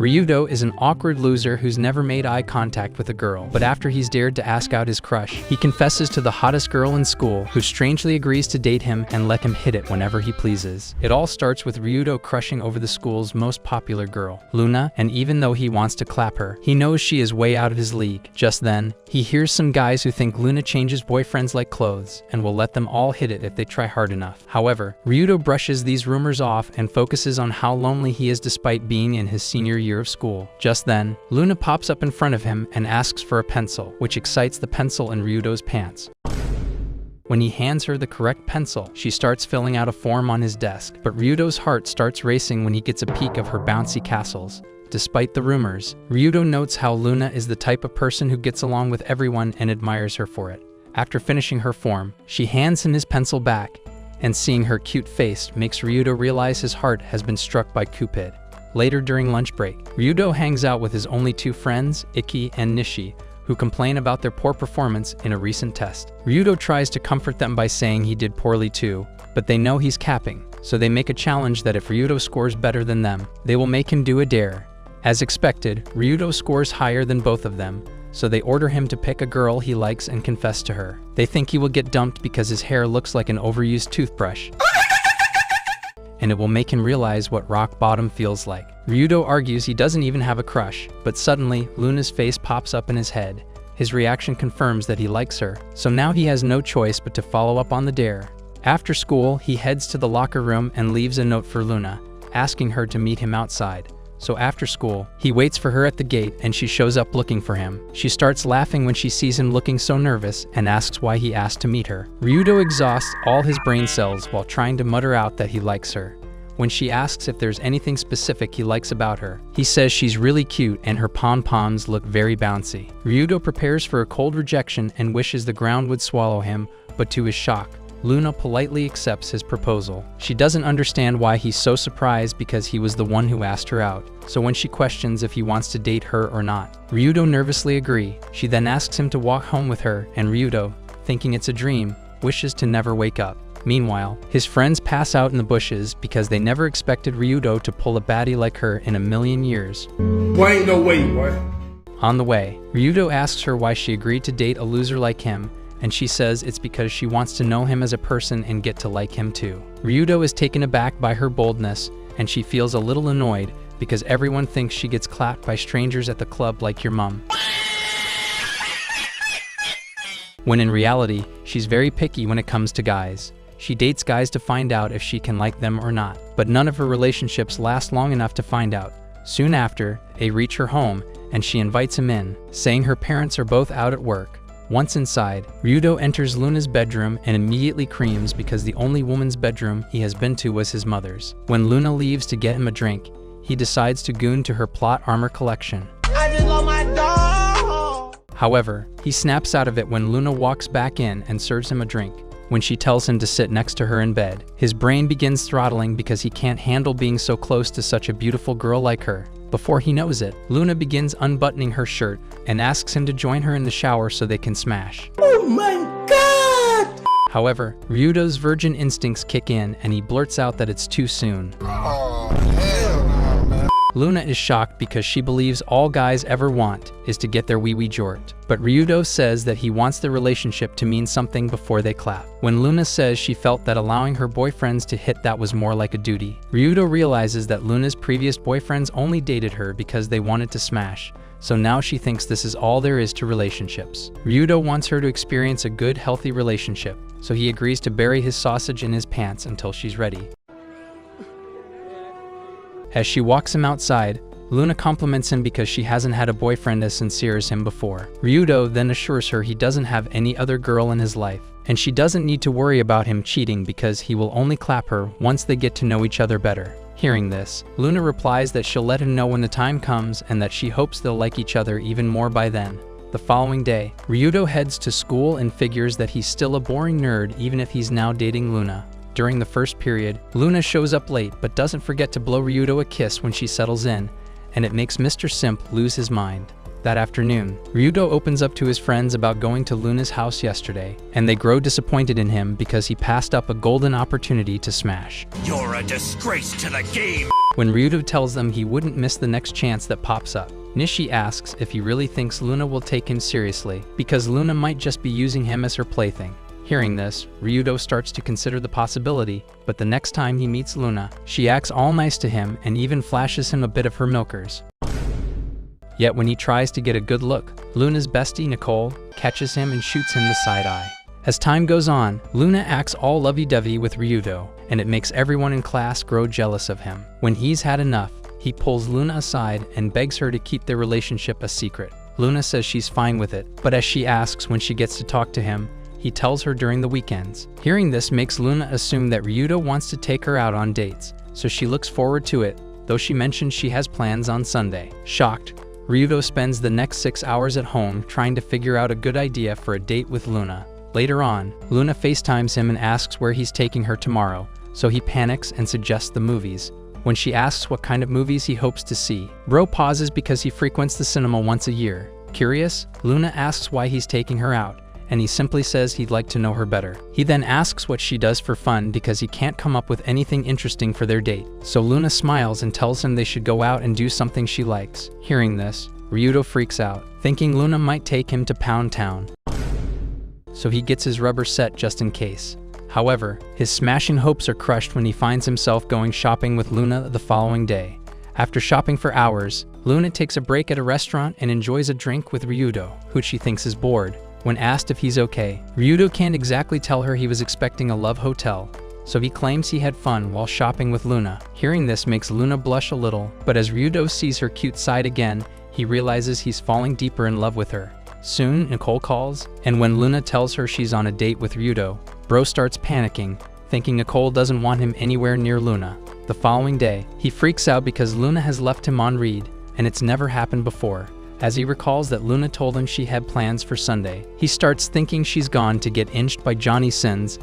Ryudo is an awkward loser who's never made eye contact with a girl, but after he's dared to ask out his crush, he confesses to the hottest girl in school, who strangely agrees to date him and let him hit it whenever he pleases. It all starts with Ryudo crushing over the school's most popular girl, Luna, and even though he wants to clap her, he knows she is way out of his league. Just then, he hears some guys who think Luna changes boyfriends like clothes and will let them all hit it if they try hard enough. However, Ryudo brushes these rumors off and focuses on how lonely he is despite being in his senior year of school. Just then, Luna pops up in front of him and asks for a pencil, which excites the pencil in Ryudo's pants. When he hands her the correct pencil, she starts filling out a form on his desk, but Ryudo's heart starts racing when he gets a peek of her bouncy castles. Despite the rumors, Ryudo notes how Luna is the type of person who gets along with everyone and admires her for it. After finishing her form, she hands him his pencil back, and seeing her cute face makes Ryudo realize his heart has been struck by Cupid. Later during lunch break, Ryudo hangs out with his only two friends, Iki and Nishi, who complain about their poor performance in a recent test. Ryudo tries to comfort them by saying he did poorly too, but they know he's capping, so they make a challenge that if Ryudo scores better than them, they will make him do a dare. As expected, Ryudo scores higher than both of them, so they order him to pick a girl he likes and confess to her. They think he will get dumped because his hair looks like an overused toothbrush, and it will make him realize what rock bottom feels like. Ryudo argues he doesn't even have a crush, but suddenly, Luna's face pops up in his head. His reaction confirms that he likes her, so now he has no choice but to follow up on the dare. After school, he heads to the locker room and leaves a note for Luna, asking her to meet him outside. So after school, he waits for her at the gate and she shows up looking for him. She starts laughing when she sees him looking so nervous and asks why he asked to meet her. Ryudo exhausts all his brain cells while trying to mutter out that he likes her. When she asks if there's anything specific he likes about her, he says she's really cute and her pom-poms look very bouncy. Ryudo prepares for a cold rejection and wishes the ground would swallow him, but to his shock, Luna politely accepts his proposal. She doesn't understand why he's so surprised because he was the one who asked her out, so when she questions if he wants to date her or not, Ryudo nervously agrees. She then asks him to walk home with her, and Ryudo, thinking it's a dream, wishes to never wake up. Meanwhile, his friends pass out in the bushes because they never expected Ryudo to pull a baddie like her in a million years. Why ain't no way, boy? On the way, Ryudo asks her why she agreed to date a loser like him, and she says it's because she wants to know him as a person and get to like him too. Ryudo is taken aback by her boldness, and she feels a little annoyed because everyone thinks she gets clapped by strangers at the club like your mom. When in reality, she's very picky when it comes to guys. She dates guys to find out if she can like them or not, but none of her relationships last long enough to find out. Soon after, they reach her home, and she invites him in, saying her parents are both out at work. Once inside, Ryudo enters Luna's bedroom and immediately creams because the only woman's bedroom he has been to was his mother's. When Luna leaves to get him a drink, he decides to goon to her plot armor collection. I just love my dog. However, he snaps out of it when Luna walks back in and serves him a drink. When she tells him to sit next to her in bed, his brain begins throttling because he can't handle being so close to such a beautiful girl like her. Before he knows it, Luna begins unbuttoning her shirt and asks him to join her in the shower so they can smash. Oh my God! However, Ryudo's virgin instincts kick in and he blurts out that it's too soon. Oh, hell no, man. Luna is shocked because she believes all guys ever want is to get their wee-wee jort. But Ryudo says that he wants the relationship to mean something before they clap. When Luna says she felt that allowing her boyfriends to hit that was more like a duty, Ryudo realizes that Luna's previous boyfriends only dated her because they wanted to smash, so now she thinks this is all there is to relationships. Ryudo wants her to experience a good, healthy relationship, so he agrees to bury his sausage in his pants until she's ready. As she walks him outside, Luna compliments him because she hasn't had a boyfriend as sincere as him before. Ryudo then assures her he doesn't have any other girl in his life, and she doesn't need to worry about him cheating because he will only clap her once they get to know each other better. Hearing this, Luna replies that she'll let him know when the time comes and that she hopes they'll like each other even more by then. The following day, Ryudo heads to school and figures that he's still a boring nerd even if he's now dating Luna. During the first period, Luna shows up late but doesn't forget to blow Ryudo a kiss when she settles in, and it makes Mr. Simp lose his mind. That afternoon, Ryudo opens up to his friends about going to Luna's house yesterday, and they grow disappointed in him because he passed up a golden opportunity to smash. You're a disgrace to the game! when Ryudo tells them he wouldn't miss the next chance that pops up. Nishi asks if he really thinks Luna will take him seriously, because Luna might just be using him as her plaything. Hearing this, Ryudo starts to consider the possibility, but the next time he meets Luna, she acts all nice to him and even flashes him a bit of her milkers. Yet when he tries to get a good look, Luna's bestie Nicole catches him and shoots him the side eye. As time goes on, Luna acts all lovey-dovey with Ryudo, and it makes everyone in class grow jealous of him. When he's had enough, he pulls Luna aside and begs her to keep their relationship a secret. Luna says she's fine with it, but as she asks when she gets to talk to him, he tells her during the weekends. Hearing this makes Luna assume that Ryudo wants to take her out on dates, so she looks forward to it, though she mentions she has plans on Sunday. Shocked, Ryudo spends the next 6 hours at home trying to figure out a good idea for a date with Luna. Later on, Luna FaceTimes him and asks where he's taking her tomorrow, so he panics and suggests the movies. When she asks what kind of movies he hopes to see, Bro pauses because he frequents the cinema once a year. Curious, Luna asks why he's taking her out, and he simply says he'd like to know her better. He then asks what she does for fun because he can't come up with anything interesting for their date. So Luna smiles and tells him they should go out and do something she likes. Hearing this, Ryudo freaks out, thinking Luna might take him to Pound Town. So he gets his rubber set just in case. However, his smashing hopes are crushed when he finds himself going shopping with Luna the following day. After shopping for hours, Luna takes a break at a restaurant and enjoys a drink with Ryudo, who she thinks is bored. When asked if he's okay, Ryudo can't exactly tell her he was expecting a love hotel, so he claims he had fun while shopping with Luna. Hearing this makes Luna blush a little, but as Ryudo sees her cute side again, he realizes he's falling deeper in love with her. Soon, Nicole calls, and when Luna tells her she's on a date with Ryudo, Bro starts panicking, thinking Nicole doesn't want him anywhere near Luna. The following day, he freaks out because Luna has left him on read, and it's never happened before. As he recalls that Luna told him she had plans for Sunday, he starts thinking she's gone to get inched by Johnny Sins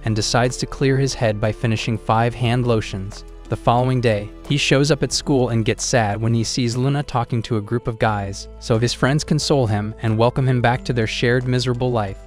and decides to clear his head by finishing 5 hand lotions. The following day, he shows up at school and gets sad when he sees Luna talking to a group of guys, so his friends console him and welcome him back to their shared miserable life.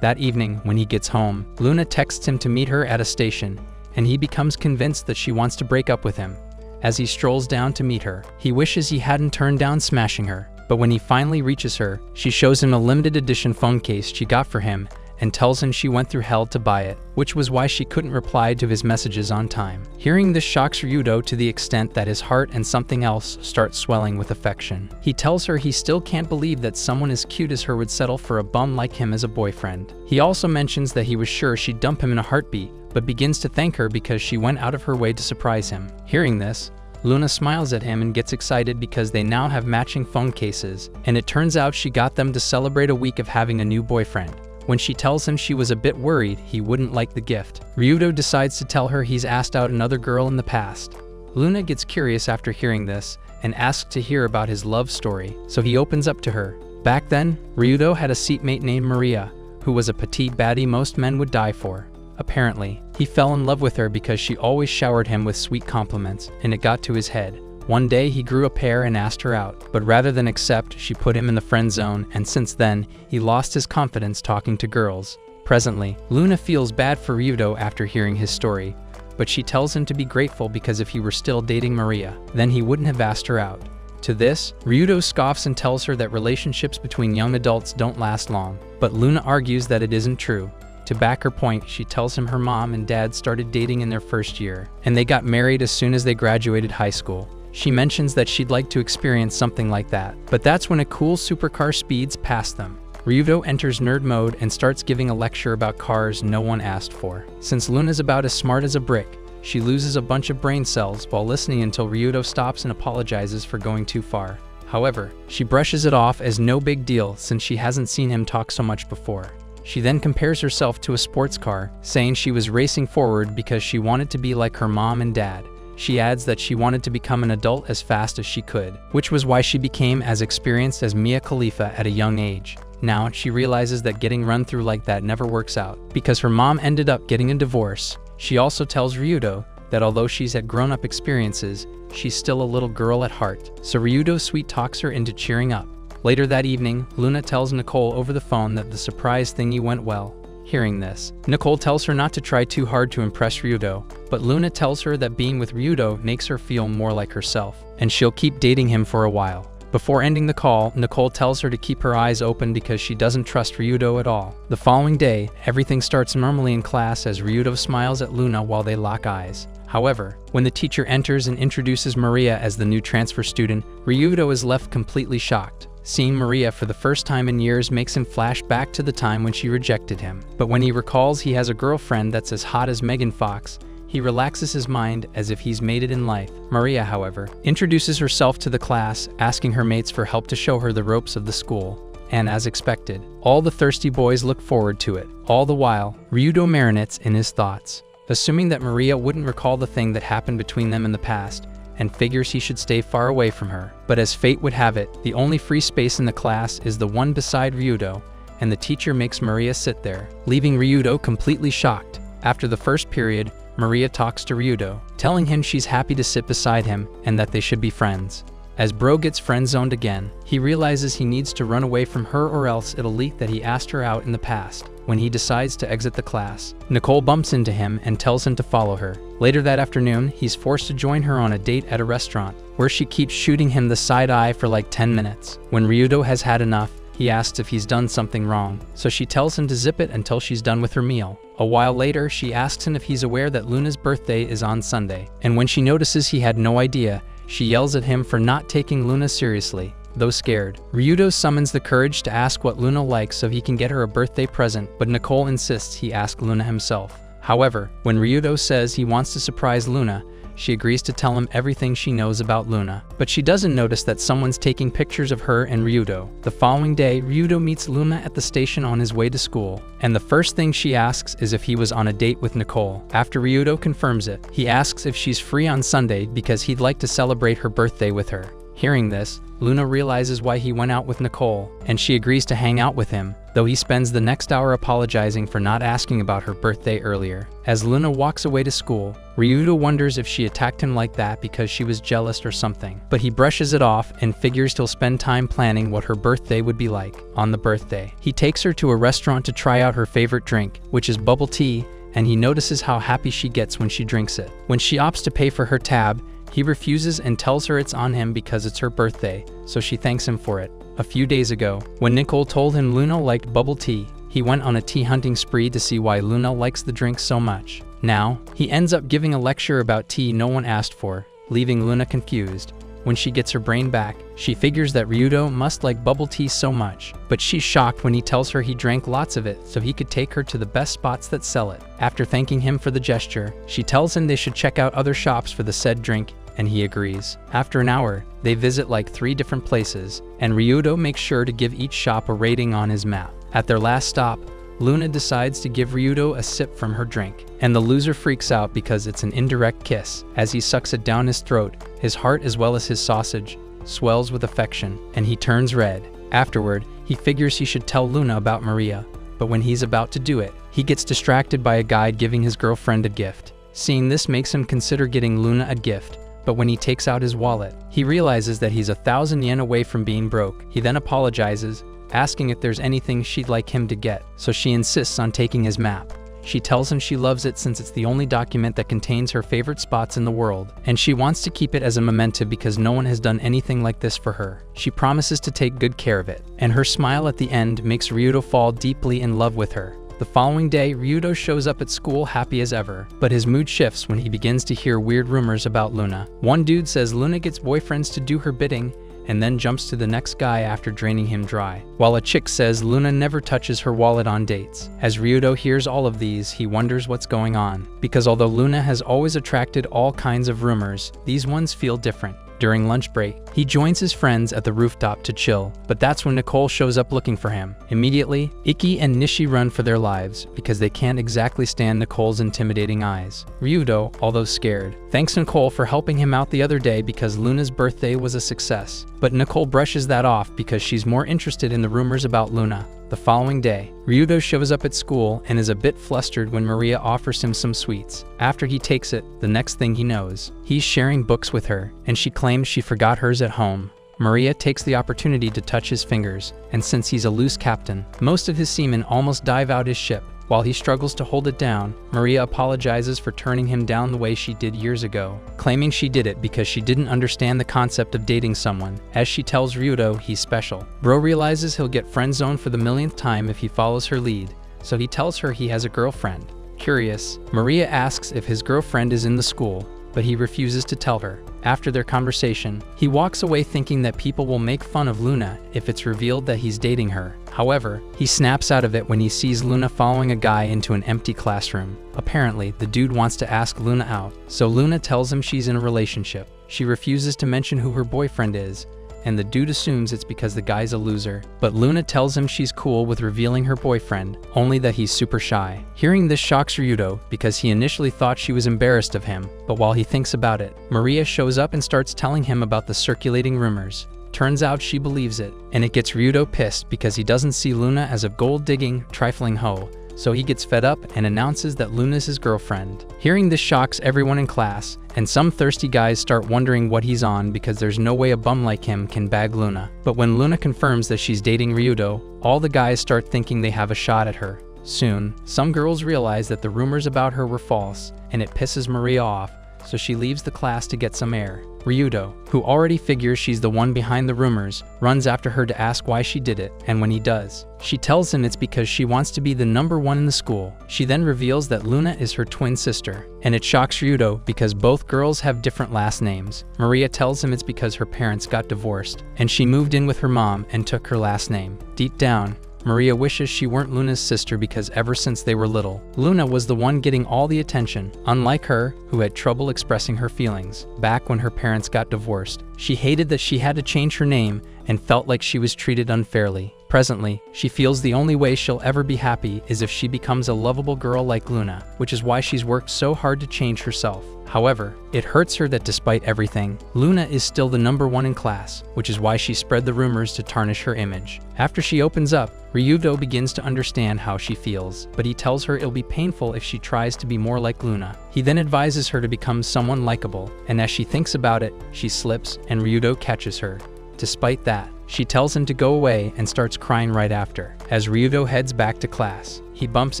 That evening, when he gets home, Luna texts him to meet her at a station, and he becomes convinced that she wants to break up with him. As he strolls down to meet her, he wishes he hadn't turned down smashing her, but when he finally reaches her, she shows him a limited edition phone case she got for him and tells him she went through hell to buy it, which was why she couldn't reply to his messages on time. Hearing this shocks Ryudo to the extent that his heart and something else start swelling with affection. He tells her he still can't believe that someone as cute as her would settle for a bum like him as a boyfriend. He also mentions that he was sure she'd dump him in a heartbeat, but begins to thank her because she went out of her way to surprise him. Hearing this, Luna smiles at him and gets excited because they now have matching phone cases, and it turns out she got them to celebrate a week of having a new boyfriend. When she tells him she was a bit worried he wouldn't like the gift, Ryudo decides to tell her he's asked out another girl in the past. Luna gets curious after hearing this and asks to hear about his love story, so he opens up to her. Back then, Ryudo had a seatmate named Maria, who was a petite baddie most men would die for. Apparently, he fell in love with her because she always showered him with sweet compliments, and it got to his head. One day he grew a pair and asked her out, but rather than accept, she put him in the friend zone, and since then, he lost his confidence talking to girls. Presently, Luna feels bad for Ryudo after hearing his story, but she tells him to be grateful because if he were still dating Maria, then he wouldn't have asked her out. To this, Ryudo scoffs and tells her that relationships between young adults don't last long, but Luna argues that it isn't true. To back her point, she tells him her mom and dad started dating in their first year, and they got married as soon as they graduated high school. She mentions that she'd like to experience something like that, but that's when a cool supercar speeds past them. Ryudo enters nerd mode and starts giving a lecture about cars no one asked for. Since Luna's about as smart as a brick, she loses a bunch of brain cells while listening until Ryudo stops and apologizes for going too far. However, she brushes it off as no big deal since she hasn't seen him talk so much before. She then compares herself to a sports car, saying she was racing forward because she wanted to be like her mom and dad. She adds that she wanted to become an adult as fast as she could, which was why she became as experienced as Mia Khalifa at a young age. Now, she realizes that getting run through like that never works out, because her mom ended up getting a divorce. She also tells Ryudo that although she's had grown-up experiences, she's still a little girl at heart, so Ryudo sweet talks her into cheering up. Later that evening, Luna tells Nicole over the phone that the surprise thingy went well. Hearing this, Nicole tells her not to try too hard to impress Ryudo, but Luna tells her that being with Ryudo makes her feel more like herself, and she'll keep dating him for a while. Before ending the call, Nicole tells her to keep her eyes open because she doesn't trust Ryudo at all. The following day, everything starts normally in class as Ryudo smiles at Luna while they lock eyes. However, when the teacher enters and introduces Maria as the new transfer student, Ryudo is left completely shocked. Seeing Maria for the first time in years makes him flash back to the time when she rejected him. But when he recalls he has a girlfriend that's as hot as Megan Fox, he relaxes his mind as if he's made it in life. Maria, however, introduces herself to the class, asking her mates for help to show her the ropes of the school. And as expected, all the thirsty boys look forward to it. All the while, Ryudo marinates in his thoughts, assuming that Maria wouldn't recall the thing that happened between them in the past, and figures he should stay far away from her. But as fate would have it, the only free space in the class is the one beside Ryudo, and the teacher makes Maria sit there, leaving Ryudo completely shocked. After the first period, Maria talks to Ryudo, telling him she's happy to sit beside him and that they should be friends. As Bro gets friend-zoned again, he realizes he needs to run away from her or else it'll leak that he asked her out in the past. When he decides to exit the class, Nicole bumps into him and tells him to follow her. Later that afternoon, he's forced to join her on a date at a restaurant, where she keeps shooting him the side eye for like 10 minutes. When Ryudo has had enough, he asks if he's done something wrong, so she tells him to zip it until she's done with her meal. A while later, she asks him if he's aware that Luna's birthday is on Sunday, and when she notices he had no idea, she yells at him for not taking Luna seriously. Though scared, Ryudo summons the courage to ask what Luna likes so he can get her a birthday present, but Nicole insists he ask Luna himself. However, when Ryudo says he wants to surprise Luna, she agrees to tell him everything she knows about Luna. But she doesn't notice that someone's taking pictures of her and Ryudo. The following day, Ryudo meets Luna at the station on his way to school, and the first thing she asks is if he was on a date with Nicole. After Ryudo confirms it, he asks if she's free on Sunday because he'd like to celebrate her birthday with her. Hearing this, Luna realizes why he went out with Nicole, and she agrees to hang out with him, though he spends the next hour apologizing for not asking about her birthday earlier. As Luna walks away to school, Ryudo wonders if she attacked him like that because she was jealous or something, but he brushes it off and figures he'll spend time planning what her birthday would be like. On the birthday, he takes her to a restaurant to try out her favorite drink, which is bubble tea, and he notices how happy she gets when she drinks it. When she opts to pay for her tab, he refuses and tells her it's on him because it's her birthday, so she thanks him for it. A few days ago, when Nicole told him Luna liked bubble tea, he went on a tea hunting spree to see why Luna likes the drink so much. Now, he ends up giving a lecture about tea no one asked for, leaving Luna confused. When she gets her brain back, she figures that Ryudo must like bubble tea so much, but she's shocked when he tells her he drank lots of it so he could take her to the best spots that sell it. After thanking him for the gesture, she tells him they should check out other shops for the said drink, and he agrees. After an hour, they visit like 3 different places, and Ryudo makes sure to give each shop a rating on his map. At their last stop, Luna decides to give Ryudo a sip from her drink, and the loser freaks out because it's an indirect kiss. As he sucks it down his throat, his heart as well as his sausage swells with affection, and he turns red. Afterward, he figures he should tell Luna about Maria, but when he's about to do it, he gets distracted by a guy giving his girlfriend a gift. Seeing this makes him consider getting Luna a gift, but when he takes out his wallet, he realizes that he's 1,000 yen away from being broke. He then apologizes, asking if there's anything she'd like him to get, so she insists on taking his map. She tells him she loves it since it's the only document that contains her favorite spots in the world, and she wants to keep it as a memento because no one has done anything like this for her. She promises to take good care of it, and her smile at the end makes Ryudo fall deeply in love with her. The following day, Ryudo shows up at school happy as ever, but his mood shifts when he begins to hear weird rumors about Luna. One dude says Luna gets boyfriends to do her bidding, and then jumps to the next guy after draining him dry, while a chick says Luna never touches her wallet on dates. As Ryudo hears all of these, he wonders what's going on, because although Luna has always attracted all kinds of rumors, these ones feel different. During lunch break, he joins his friends at the rooftop to chill, but that's when Nicole shows up looking for him. Immediately, Ikki and Nishi run for their lives because they can't exactly stand Nicole's intimidating eyes. Ryudo, although scared, thanks Nicole for helping him out the other day because Luna's birthday was a success. But Nicole brushes that off because she's more interested in the rumors about Luna. The following day, Ryudo shows up at school and is a bit flustered when Maria offers him some sweets. After he takes it, the next thing he knows, he's sharing books with her, and she claims she forgot hers at home. Maria takes the opportunity to touch his fingers, and since he's a loose captain, most of his seamen almost dive out his ship. While he struggles to hold it down, Maria apologizes for turning him down the way she did years ago, claiming she did it because she didn't understand the concept of dating someone, as she tells Ryudo he's special. Bro realizes he'll get friend-zoned for the millionth time if he follows her lead, so he tells her he has a girlfriend. Curious, Maria asks if his girlfriend is in the school, but he refuses to tell her. After their conversation, he walks away thinking that people will make fun of Luna if it's revealed that he's dating her. However, he snaps out of it when he sees Luna following a guy into an empty classroom. Apparently, the dude wants to ask Luna out, so Luna tells him she's in a relationship. She refuses to mention who her boyfriend is, and the dude assumes it's because the guy's a loser. But Luna tells him she's cool with revealing her boyfriend, only that he's super shy. Hearing this shocks Ryudo because he initially thought she was embarrassed of him, but while he thinks about it, Maria shows up and starts telling him about the circulating rumors. Turns out she believes it, and it gets Ryudo pissed because he doesn't see Luna as a gold-digging, trifling hoe. So he gets fed up and announces that Luna's his girlfriend. Hearing this shocks everyone in class, and some thirsty guys start wondering what he's on because there's no way a bum like him can bag Luna. But when Luna confirms that she's dating Ryudo, all the guys start thinking they have a shot at her. Soon, some girls realize that the rumors about her were false, and it pisses Maria off, so she leaves the class to get some air. Ryudo, who already figures she's the one behind the rumors, runs after her to ask why she did it, and when he does, she tells him it's because she wants to be the #1 in the school. She then reveals that Luna is her twin sister, and it shocks Ryudo because both girls have different last names. Maria tells him it's because her parents got divorced, and she moved in with her mom and took her last name. Deep down, Maria wishes she weren't Luna's sister because ever since they were little, Luna was the one getting all the attention, unlike her, who had trouble expressing her feelings. Back when her parents got divorced, she hated that she had to change her name and felt like she was treated unfairly. Presently, she feels the only way she'll ever be happy is if she becomes a lovable girl like Luna, which is why she's worked so hard to change herself. However, it hurts her that despite everything, Luna is still the #1 in class, which is why she spread the rumors to tarnish her image. After she opens up, Ryudo begins to understand how she feels, but he tells her it'll be painful if she tries to be more like Luna. He then advises her to become someone likable, and as she thinks about it, she slips and Ryudo catches her. Despite that, she tells him to go away and starts crying right after. As Ryudo heads back to class, he bumps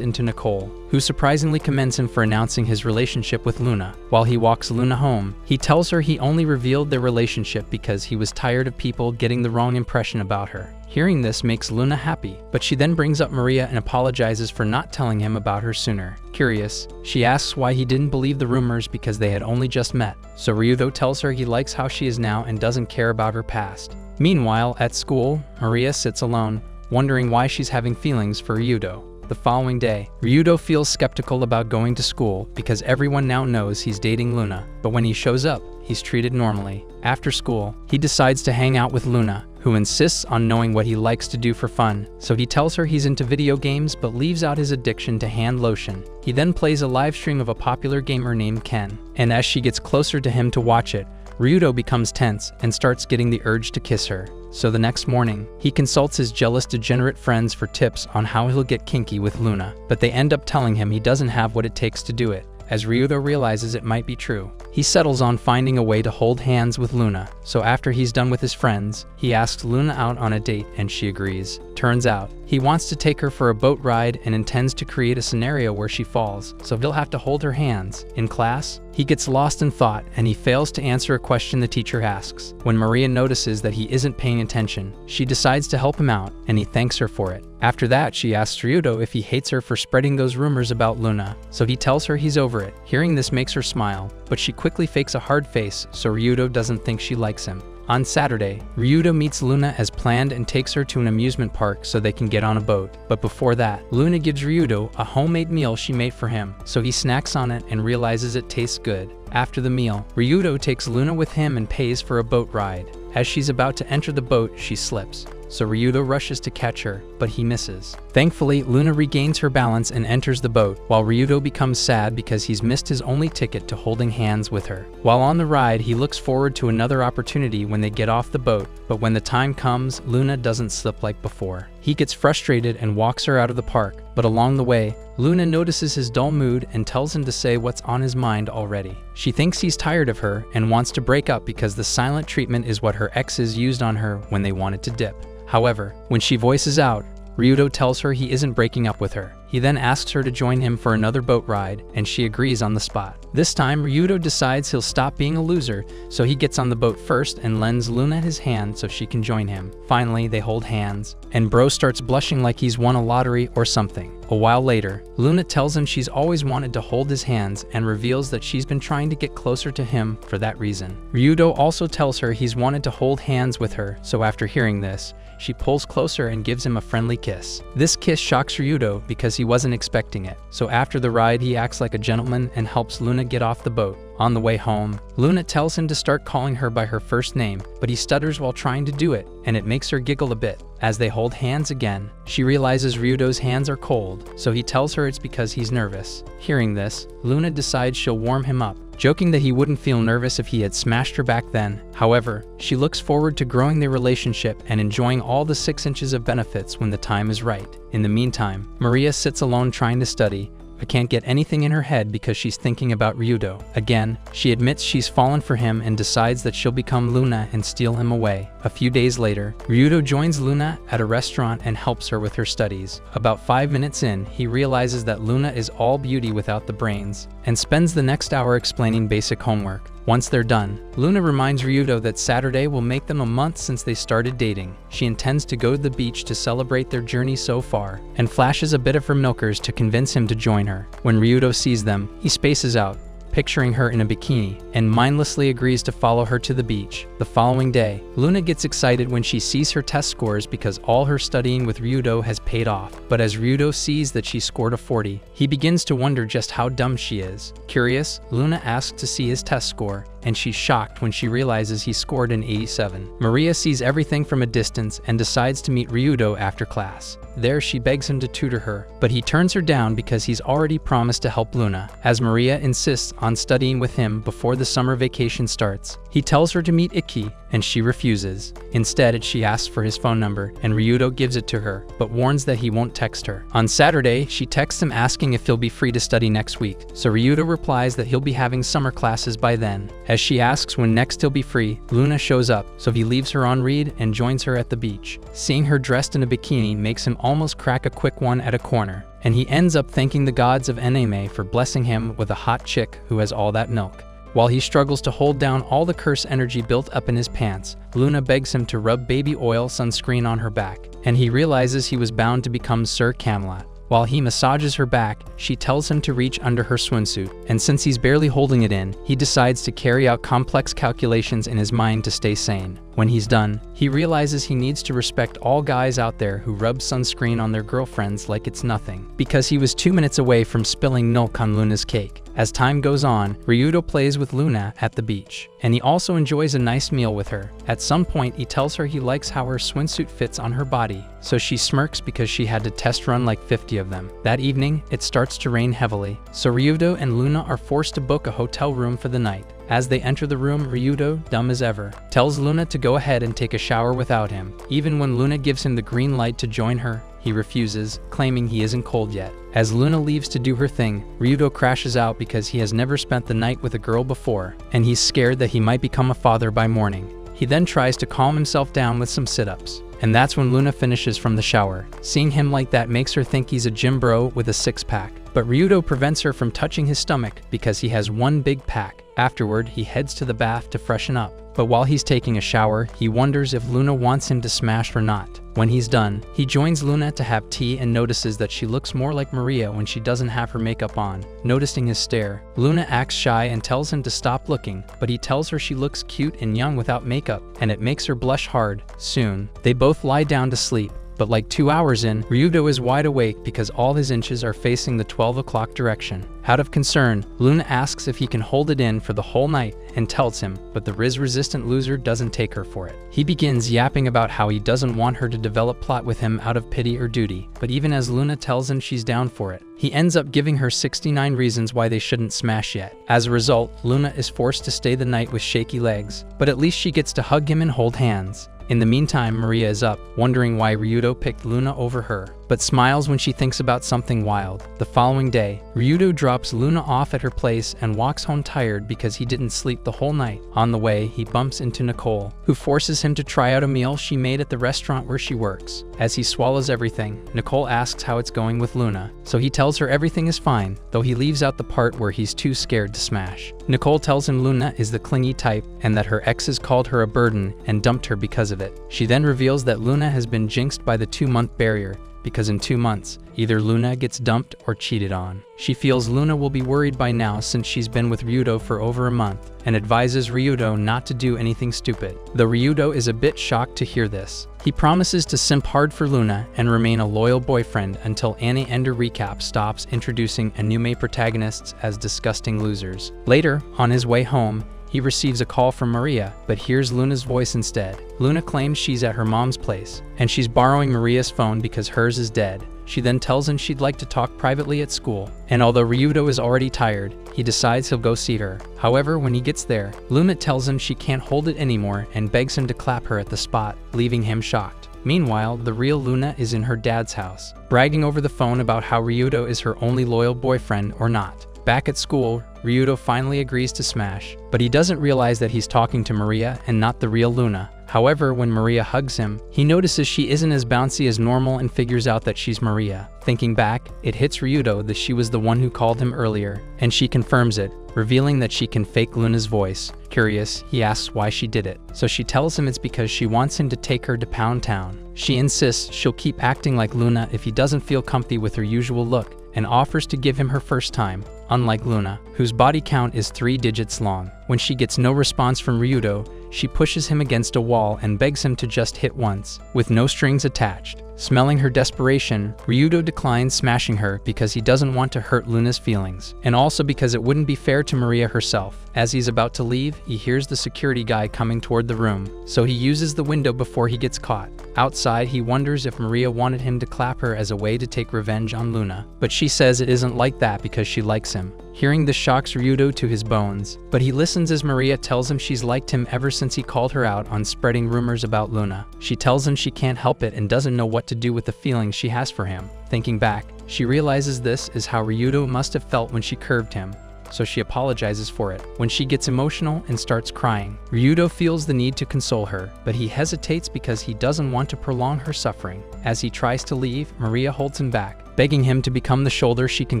into Nicole, who surprisingly commends him for announcing his relationship with Luna. While he walks Luna home, he tells her he only revealed their relationship because he was tired of people getting the wrong impression about her. Hearing this makes Luna happy, but she then brings up Maria and apologizes for not telling him about her sooner. Curious, she asks why he didn't believe the rumors because they had only just met. So Ryudo tells her he likes how she is now and doesn't care about her past. Meanwhile, at school, Maria sits alone, wondering why she's having feelings for Ryudo. The following day, Ryudo feels skeptical about going to school because everyone now knows he's dating Luna, but when he shows up, he's treated normally. After school, he decides to hang out with Luna, who insists on knowing what he likes to do for fun, so he tells her he's into video games but leaves out his addiction to hand lotion. He then plays a live stream of a popular gamer named Ken, and as she gets closer to him to watch it, Ryudo becomes tense and starts getting the urge to kiss her. So the next morning, he consults his jealous degenerate friends for tips on how he'll get kinky with Luna, but they end up telling him he doesn't have what it takes to do it. As Ryudo realizes it might be true, he settles on finding a way to hold hands with Luna. So after he's done with his friends, he asks Luna out on a date and she agrees. Turns out, he wants to take her for a boat ride and intends to create a scenario where she falls, so he'll have to hold her hands. In class, he gets lost in thought and he fails to answer a question the teacher asks. When Maria notices that he isn't paying attention, she decides to help him out and he thanks her for it. After that, she asks Ryudo if he hates her for spreading those rumors about Luna, so he tells her he's over it. Hearing this makes her smile, but she quickly fakes a hard face so Ryudo doesn't think she likes him. On Saturday, Ryudo meets Luna as planned and takes her to an amusement park so they can get on a boat. But before that, Luna gives Ryudo a homemade meal she made for him, so he snacks on it and realizes it tastes good. After the meal, Ryudo takes Luna with him and pays for a boat ride. As she's about to enter the boat, she slips, so Ryudo rushes to catch her, but he misses. Thankfully, Luna regains her balance and enters the boat, while Ryudo becomes sad because he's missed his only ticket to holding hands with her. While on the ride, he looks forward to another opportunity when they get off the boat, but when the time comes, Luna doesn't slip like before. He gets frustrated and walks her out of the park, but along the way, Luna notices his dull mood and tells him to say what's on his mind already. She thinks he's tired of her and wants to break up because the silent treatment is what her exes used on her when they wanted to dip. However, when she voices out, Ryudo tells her he isn't breaking up with her. He then asks her to join him for another boat ride, and she agrees on the spot. This time, Ryudo decides he'll stop being a loser, so he gets on the boat first and lends Luna his hand so she can join him. Finally, they hold hands, and Bro starts blushing like he's won a lottery or something. A while later, Luna tells him she's always wanted to hold his hands and reveals that she's been trying to get closer to him for that reason. Ryudo also tells her he's wanted to hold hands with her, so after hearing this, she pulls closer and gives him a friendly kiss. This kiss shocks Ryudo because he wasn't expecting it, so after the ride he acts like a gentleman and helps Luna get off the boat. On the way home, Luna tells him to start calling her by her first name, but he stutters while trying to do it, and it makes her giggle a bit. As they hold hands again, she realizes Ryudo's hands are cold, so he tells her it's because he's nervous. Hearing this, Luna decides she'll warm him up, joking that he wouldn't feel nervous if he had smashed her back then. However, she looks forward to growing their relationship and enjoying all the 6 inches of benefits when the time is right. In the meantime, Maria sits alone trying to study, but can't get anything in her head because she's thinking about Ryudo. Again, she admits she's fallen for him and decides that she'll become Luna and steal him away. A few days later, Ryudo joins Luna at a restaurant and helps her with her studies. About 5 minutes in, he realizes that Luna is all beauty without the brains, and spends the next hour explaining basic homework. Once they're done, Luna reminds Ryudo that Saturday will make them a month since they started dating. She intends to go to the beach to celebrate their journey so far, and flashes a bit of her milkers to convince him to join her. When Ryudo sees them, he spaces out, picturing her in a bikini, and mindlessly agrees to follow her to the beach. The following day, Luna gets excited when she sees her test scores because all her studying with Ryudo has paid off. But as Ryudo sees that she scored a 40, he begins to wonder just how dumb she is. Curious, Luna asks to see his test score, and she's shocked when she realizes he scored an 87. Maria sees everything from a distance and decides to meet Ryudo after class. There, she begs him to tutor her, but he turns her down because he's already promised to help Luna. As Maria insists on studying with him before the summer vacation starts, he tells her to meet Iki, and she refuses. Instead, she asks for his phone number, and Ryudo gives it to her, but warns that he won't text her. On Saturday, she texts him asking if he'll be free to study next week, so Ryudo replies that he'll be having summer classes by then. As she asks when next he'll be free, Luna shows up, so he leaves her on read and joins her at the beach. Seeing her dressed in a bikini makes him almost crack a quick one at a corner, and he ends up thanking the gods of anime for blessing him with a hot chick who has all that milk. While he struggles to hold down all the curse energy built up in his pants, Luna begs him to rub baby oil sunscreen on her back, and he realizes he was bound to become Sir Camelot. While he massages her back, she tells him to reach under her swimsuit, and since he's barely holding it in, he decides to carry out complex calculations in his mind to stay sane. When he's done, he realizes he needs to respect all guys out there who rub sunscreen on their girlfriends like it's nothing, because he was 2 minutes away from spilling milk on Luna's cake. As time goes on, Ryudo plays with Luna at the beach, and he also enjoys a nice meal with her. At some point, he tells her he likes how her swimsuit fits on her body, so she smirks because she had to test run like 50 of them. That evening, it starts to rain heavily, so Ryudo and Luna are forced to book a hotel room for the night. As they enter the room, Ryudo, dumb as ever, tells Luna to go ahead and take a shower without him. Even when Luna gives him the green light to join her, he refuses, claiming he isn't cold yet. As Luna leaves to do her thing, Ryudo crashes out because he has never spent the night with a girl before, and he's scared that he might become a father by morning. He then tries to calm himself down with some sit-ups, and that's when Luna finishes from the shower. Seeing him like that makes her think he's a gym bro with a six-pack, but Ryudo prevents her from touching his stomach because he has one big pack. Afterward, he heads to the bath to freshen up, but while he's taking a shower, he wonders if Luna wants him to smash or not. When he's done, he joins Luna to have tea and notices that she looks more like Maria when she doesn't have her makeup on. Noticing his stare, Luna acts shy and tells him to stop looking, but he tells her she looks cute and young without makeup, and it makes her blush hard. Soon, they both lie down to sleep. But like 2 hours in, Ryudo is wide awake because all his inches are facing the 12 o'clock direction. Out of concern, Luna asks if he can hold it in for the whole night and tells him, but the Riz-resistant loser doesn't take her for it. He begins yapping about how he doesn't want her to develop plot with him out of pity or duty, but even as Luna tells him she's down for it, he ends up giving her 69 reasons why they shouldn't smash yet. As a result, Luna is forced to stay the night with shaky legs, but at least she gets to hug him and hold hands. In the meantime, Maria is up, wondering why Ryudo picked Luna over her. but smiles when she thinks about something wild. The following day, Ryudo drops Luna off at her place and walks home tired because he didn't sleep the whole night. On the way, he bumps into Nicole, who forces him to try out a meal she made at the restaurant where she works. As he swallows everything, Nicole asks how it's going with Luna, so he tells her everything is fine, though he leaves out the part where he's too scared to smash. Nicole tells him Luna is the clingy type and that her exes called her a burden and dumped her because of it. She then reveals that Luna has been jinxed by the 2-month barrier, because in 2 months, either Luna gets dumped or cheated on. She feels Luna will be worried by now since she's been with Ryudo for over a month, and advises Ryudo not to do anything stupid. Though Ryudo is a bit shocked to hear this, he promises to simp hard for Luna and remain a loyal boyfriend until Annie Ender Recap stops introducing anime protagonists as disgusting losers. Later, on his way home, he receives a call from Maria, but hears Luna's voice instead. Luna claims she's at her mom's place, and she's borrowing Maria's phone because hers is dead. She then tells him she'd like to talk privately at school, and although Ryudo is already tired, he decides he'll go see her. However, when he gets there, Luna tells him she can't hold it anymore and begs him to clap her at the spot, leaving him shocked. Meanwhile, the real Luna is in her dad's house, bragging over the phone about how Ryudo is her only loyal boyfriend or not. Back at school, Ryudo finally agrees to smash, but he doesn't realize that he's talking to Maria and not the real Luna. However, when Maria hugs him, he notices she isn't as bouncy as normal and figures out that she's Maria. Thinking back, it hits Ryudo that she was the one who called him earlier, and she confirms it, revealing that she can fake Luna's voice. Curious, he asks why she did it, so she tells him it's because she wants him to take her to Pound Town. She insists she'll keep acting like Luna if he doesn't feel comfy with her usual look, and offers to give him her first time, unlike Luna, whose body count is 3 digits long. When she gets no response from Ryudo, she pushes him against a wall and begs him to just hit once, with no strings attached. Smelling her desperation, Ryudo declines smashing her because he doesn't want to hurt Luna's feelings, and also because it wouldn't be fair to Maria herself. As he's about to leave, he hears the security guy coming toward the room, so he uses the window before he gets caught. Outside, he wonders if Maria wanted him to clap her as a way to take revenge on Luna, but she says it isn't like that because she likes him. Hearing this shocks Ryudo to his bones, but he listens as Maria tells him she's liked him ever since he called her out on spreading rumors about Luna. She tells him she can't help it and doesn't know what to do with the feelings she has for him. Thinking back, she realizes this is how Ryudo must have felt when she curved him, so she apologizes for it. When she gets emotional and starts crying, Ryudo feels the need to console her, but he hesitates because he doesn't want to prolong her suffering. As he tries to leave, Maria holds him back, begging him to become the shoulder she can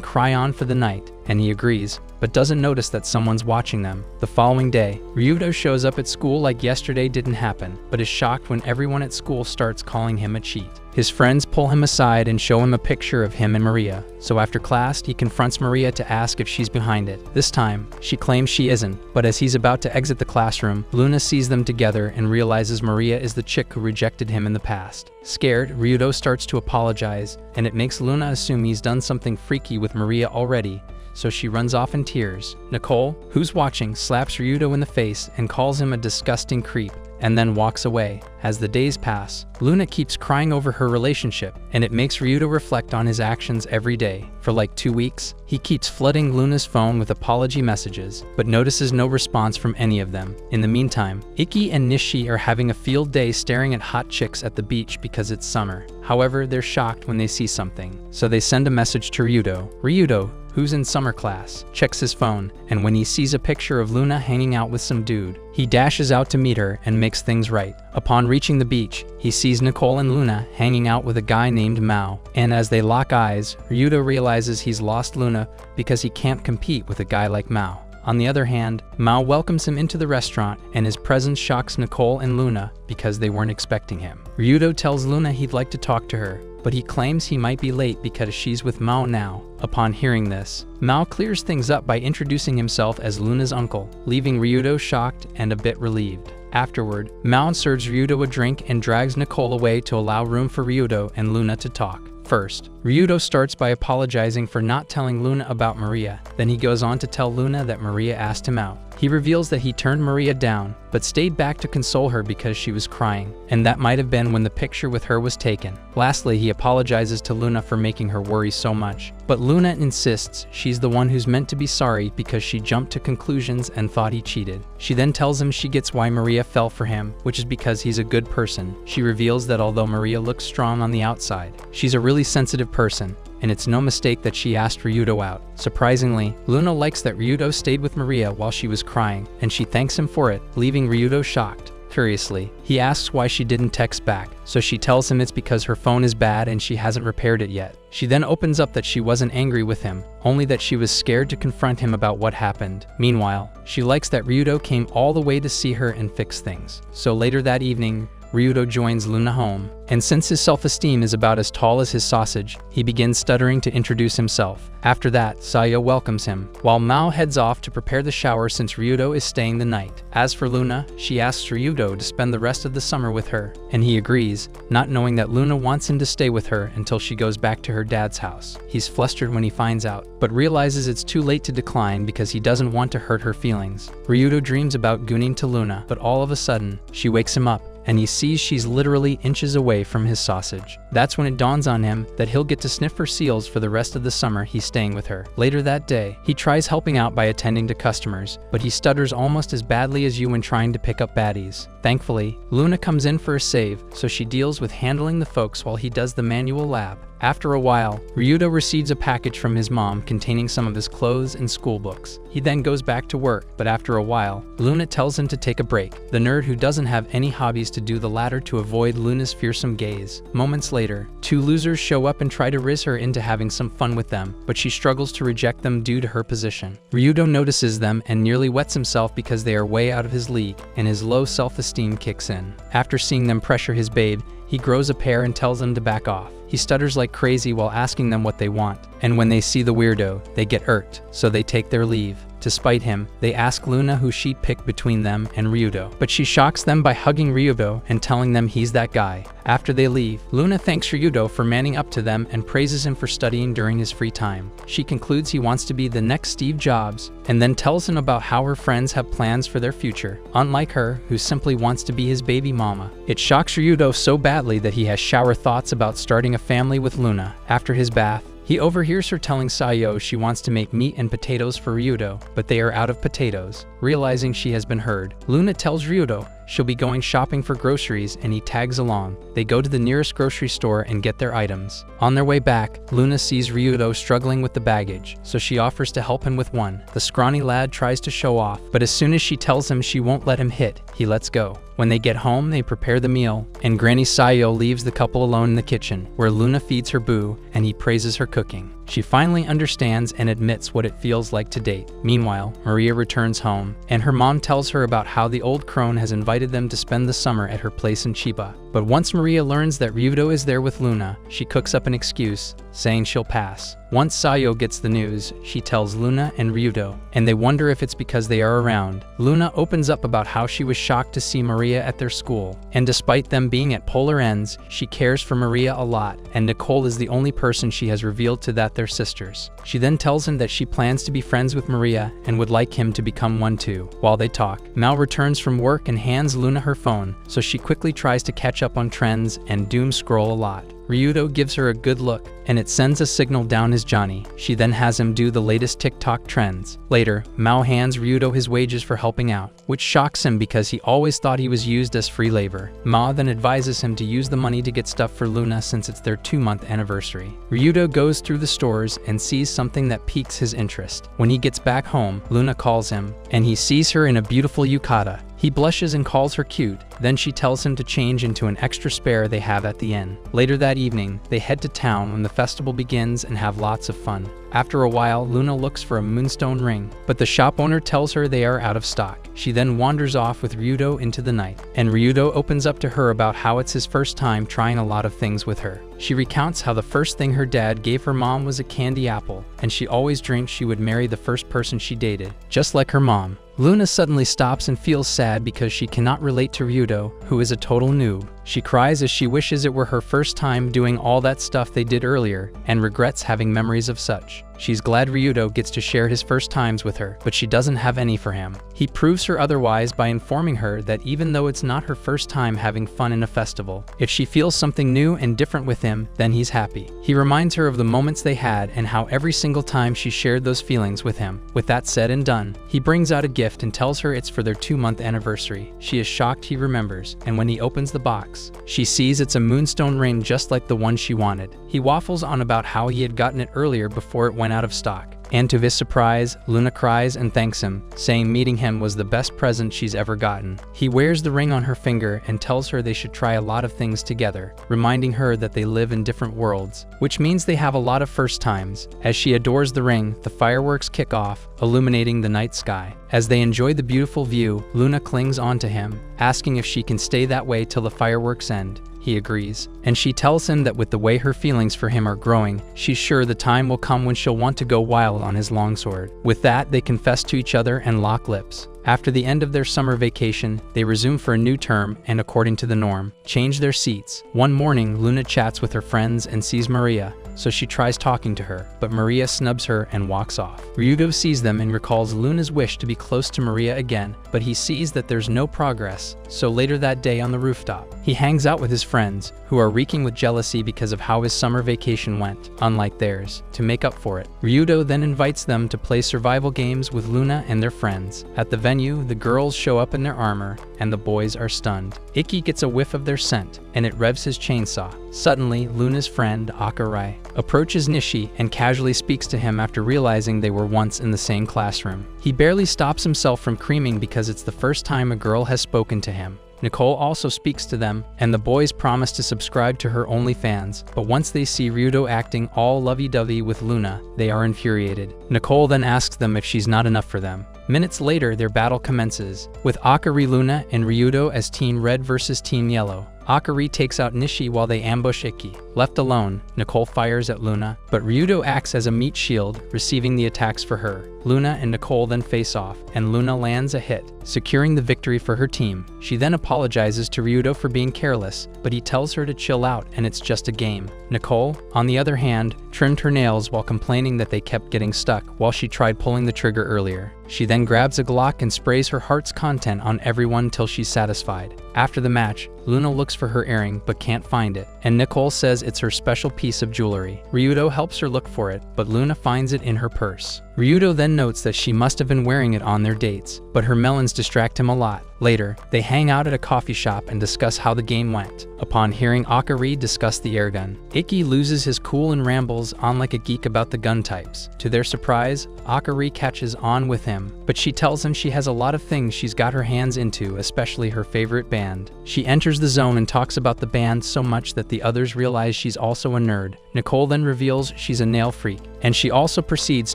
cry on for the night, and he agrees, but doesn't notice that someone's watching them. The following day, Ryudo shows up at school like yesterday didn't happen, but is shocked when everyone at school starts calling him a cheat. His friends pull him aside and show him a picture of him and Maria, so after class, he confronts Maria to ask if she's behind it. This time, she claims she isn't, but as he's about to exit the classroom, Luna sees them together and realizes Maria is the chick who rejected him in the past. Scared, Ryudo starts to apologize, and it makes Luna assume he's done something freaky with Maria already, so she runs off in tears. Nicole, who's watching, slaps Ryudo in the face and calls him a disgusting creep, and then walks away. As the days pass, Luna keeps crying over her relationship, and it makes Ryudo reflect on his actions every day. For like 2 weeks, he keeps flooding Luna's phone with apology messages, but notices no response from any of them. In the meantime, Ikki and Nishi are having a field day staring at hot chicks at the beach because it's summer. However, they're shocked when they see something, so they send a message to Ryudo. Ryudo, who's in summer class, checks his phone, and when he sees a picture of Luna hanging out with some dude, he dashes out to meet her and makes things right. Upon reaching the beach, he sees Nicole and Luna hanging out with a guy named Mao, and as they lock eyes, Ryudo realizes he's lost Luna because he can't compete with a guy like Mao. On the other hand, Mao welcomes him into the restaurant, and his presence shocks Nicole and Luna because they weren't expecting him. Ryudo tells Luna he'd like to talk to her, but he claims he might be late because she's with Mao now. Upon hearing this, Mao clears things up by introducing himself as Luna's uncle, leaving Ryudo shocked and a bit relieved. Afterward, Mao serves Ryudo a drink and drags Nicole away to allow room for Ryudo and Luna to talk. First, Ryudo starts by apologizing for not telling Luna about Maria. Then he goes on to tell Luna that Maria asked him out, He reveals that he turned Maria down, but stayed back to console her because she was crying, and that might have been when the picture with her was taken. Lastly, he apologizes to Luna for making her worry so much, but Luna insists she's the one who's meant to be sorry because she jumped to conclusions and thought he cheated. She then tells him she gets why Maria fell for him, which is because he's a good person. She reveals that although Maria looks strong on the outside, she's a really sensitive person, and it's no mistake that she asked Ryudo out. Surprisingly, Luna likes that Ryudo stayed with Maria while she was crying, and she thanks him for it, leaving Ryudo shocked. Curiously, he asks why she didn't text back, so she tells him it's because her phone is bad and she hasn't repaired it yet. She then opens up that she wasn't angry with him, only that she was scared to confront him about what happened. Meanwhile, she likes that Ryudo came all the way to see her and fix things. So later that evening, Ryudo joins Luna home, and since his self-esteem is about as tall as his sausage, he begins stuttering to introduce himself. After that, Sayo welcomes him, while Mao heads off to prepare the shower since Ryudo is staying the night. As for Luna, she asks Ryudo to spend the rest of the summer with her, and he agrees, not knowing that Luna wants him to stay with her until she goes back to her dad's house. He's flustered when he finds out, but realizes it's too late to decline because he doesn't want to hurt her feelings. Ryudo dreams about gooning to Luna, but all of a sudden, she wakes him up, and he sees she's literally inches away from his sausage. That's when it dawns on him that he'll get to sniff for seals for the rest of the summer he's staying with her. Later that day, he tries helping out by attending to customers, but he stutters almost as badly as you when trying to pick up baddies. Thankfully, Luna comes in for a save, so she deals with handling the folks while he does the manual lab. After a while, Ryudo receives a package from his mom containing some of his clothes and school books. He then goes back to work, but after a while, Luna tells him to take a break. The nerd who doesn't have any hobbies to do the latter to avoid Luna's fearsome gaze. Moments later, two losers show up and try to riz her into having some fun with them, but she struggles to reject them due to her position. Ryudo notices them and nearly wets himself because they are way out of his league, and his low self-esteem kicks in. After seeing them pressure his babe, he grows a pair and tells them to back off. He stutters like crazy while asking them what they want, and when they see the weirdo, they get irked, so they take their leave. To spite him, they ask Luna who she'd pick between them and Ryudo, but she shocks them by hugging Ryudo and telling them he's that guy. After they leave, Luna thanks Ryudo for manning up to them and praises him for studying during his free time. She concludes he wants to be the next Steve Jobs, and then tells him about how her friends have plans for their future, unlike her, who simply wants to be his baby mama. It shocks Ryudo so badly that he has shower thoughts about starting a family with Luna. After his bath, he overhears her telling Sayo she wants to make meat and potatoes for Ryudo, but they are out of potatoes. Realizing she has been heard, Luna tells Ryudo she'll be going shopping for groceries and he tags along. They go to the nearest grocery store and get their items. On their way back, Luna sees Ryudo struggling with the baggage, so she offers to help him with one. The scrawny lad tries to show off, but as soon as she tells him she won't let him hit, he lets go. When they get home, they prepare the meal, and Granny Sayo leaves the couple alone in the kitchen, where Luna feeds her boo, and he praises her cooking. She finally understands and admits what it feels like to date. Meanwhile, Maria returns home, and her mom tells her about how the old crone has invited them to spend the summer at her place in Chiba. But once Maria learns that Ryudo is there with Luna, she cooks up an excuse, saying she'll pass. Once Sayo gets the news, she tells Luna and Ryudo, and they wonder if it's because they are around. Luna opens up about how she was shocked to see Maria at their school, and despite them being at polar ends, she cares for Maria a lot, and Nicole is the only person she has revealed to that they're sisters. She then tells him that she plans to be friends with Maria and would like him to become one too. While they talk, Mal returns from work and hands Luna her phone, so she quickly tries to catch up on trends and doom scroll a lot. Ryudo gives her a good look, and it sends a signal down his Johnny. She then has him do the latest TikTok trends. Later, Mao hands Ryudo his wages for helping out, which shocks him because he always thought he was used as free labor. Mao then advises him to use the money to get stuff for Luna since it's their 2-month anniversary. Ryudo goes through the stores and sees something that piques his interest. When he gets back home, Luna calls him, and he sees her in a beautiful yukata. He blushes and calls her cute, then she tells him to change into an extra spare they have at the inn. Later that evening, they head to town when the festival begins and have lots of fun. After a while, Luna looks for a moonstone ring, but the shop owner tells her they are out of stock. She then wanders off with Ryudo into the night, and Ryudo opens up to her about how it's his first time trying a lot of things with her. She recounts how the first thing her dad gave her mom was a candy apple, and she always dreamed she would marry the first person she dated, just like her mom. Luna suddenly stops and feels sad because she cannot relate to Ryudo, who is a total noob. She cries as she wishes it were her first time doing all that stuff they did earlier, and regrets having memories of such. She's glad Ryudo gets to share his first times with her, but she doesn't have any for him. He proves her otherwise by informing her that even though it's not her first time having fun in a festival, if she feels something new and different with him, then he's happy. He reminds her of the moments they had and how every single time she shared those feelings with him. With that said and done, he brings out a gift and tells her it's for their 2-month anniversary. She is shocked he remembers, and when he opens the box, she sees it's a moonstone ring just like the one she wanted. He waffles on about how he had gotten it earlier before it went out of stock. And to his surprise, Luna cries and thanks him, saying meeting him was the best present she's ever gotten. He wears the ring on her finger and tells her they should try a lot of things together, reminding her that they live in different worlds, which means they have a lot of first times. As she adores the ring, the fireworks kick off, illuminating the night sky. As they enjoy the beautiful view, Luna clings onto him, asking if she can stay that way till the fireworks end. He agrees, and she tells him that with the way her feelings for him are growing, she's sure the time will come when she'll want to go wild on his longsword. With that, they confess to each other and lock lips. After the end of their summer vacation, they resume for a new term and, according to the norm, change their seats. One morning, Luna chats with her friends and sees Maria, so she tries talking to her, but Maria snubs her and walks off. Ryudo sees them and recalls Luna's wish to be close to Maria again, but he sees that there's no progress, so later that day on the rooftop, he hangs out with his friends, who are reeking with jealousy because of how his summer vacation went, unlike theirs. To make up for it, Ryudo then invites them to play survival games with Luna and their friends. At the venue, the girls show up in their armor, and the boys are stunned. Ikki gets a whiff of their scent, and it revs his chainsaw. Suddenly, Luna's friend, Akarai, approaches Nishi and casually speaks to him after realizing they were once in the same classroom. He barely stops himself from creaming because it's the first time a girl has spoken to him. Nicole also speaks to them, and the boys promise to subscribe to her OnlyFans, but once they see Ryudo acting all lovey-dovey with Luna, they are infuriated. Nicole then asks them if she's not enough for them. Minutes later, their battle commences, with Akari Luna and Ryudo as Team Red versus Team Yellow. Akari takes out Nishi while they ambush Ikki. Left alone, Nicole fires at Luna, but Ryudo acts as a meat shield, receiving the attacks for her. Luna and Nicole then face off, and Luna lands a hit, securing the victory for her team. She then apologizes to Ryudo for being careless, but he tells her to chill out and it's just a game. Nicole, on the other hand, trimmed her nails while complaining that they kept getting stuck while she tried pulling the trigger earlier. She then grabs a Glock and sprays her heart's content on everyone till she's satisfied. After the match, Luna looks for her earring but can't find it, and Nicole says it's her special piece of jewelry. Ryudo helps her look for it, but Luna finds it in her purse. Ryudo then notes that she must have been wearing it on their dates, but her melons distract him a lot. Later, they hang out at a coffee shop and discuss how the game went. Upon hearing Akari discuss the airgun, Ikki loses his cool and rambles on like a geek about the gun types. To their surprise, Akari catches on with him, but she tells him she has a lot of things she's got her hands into, especially her favorite band. She enters the zone and talks about the band so much that the others realize she's also a nerd. Nicole then reveals she's a nail freak, and she also proceeds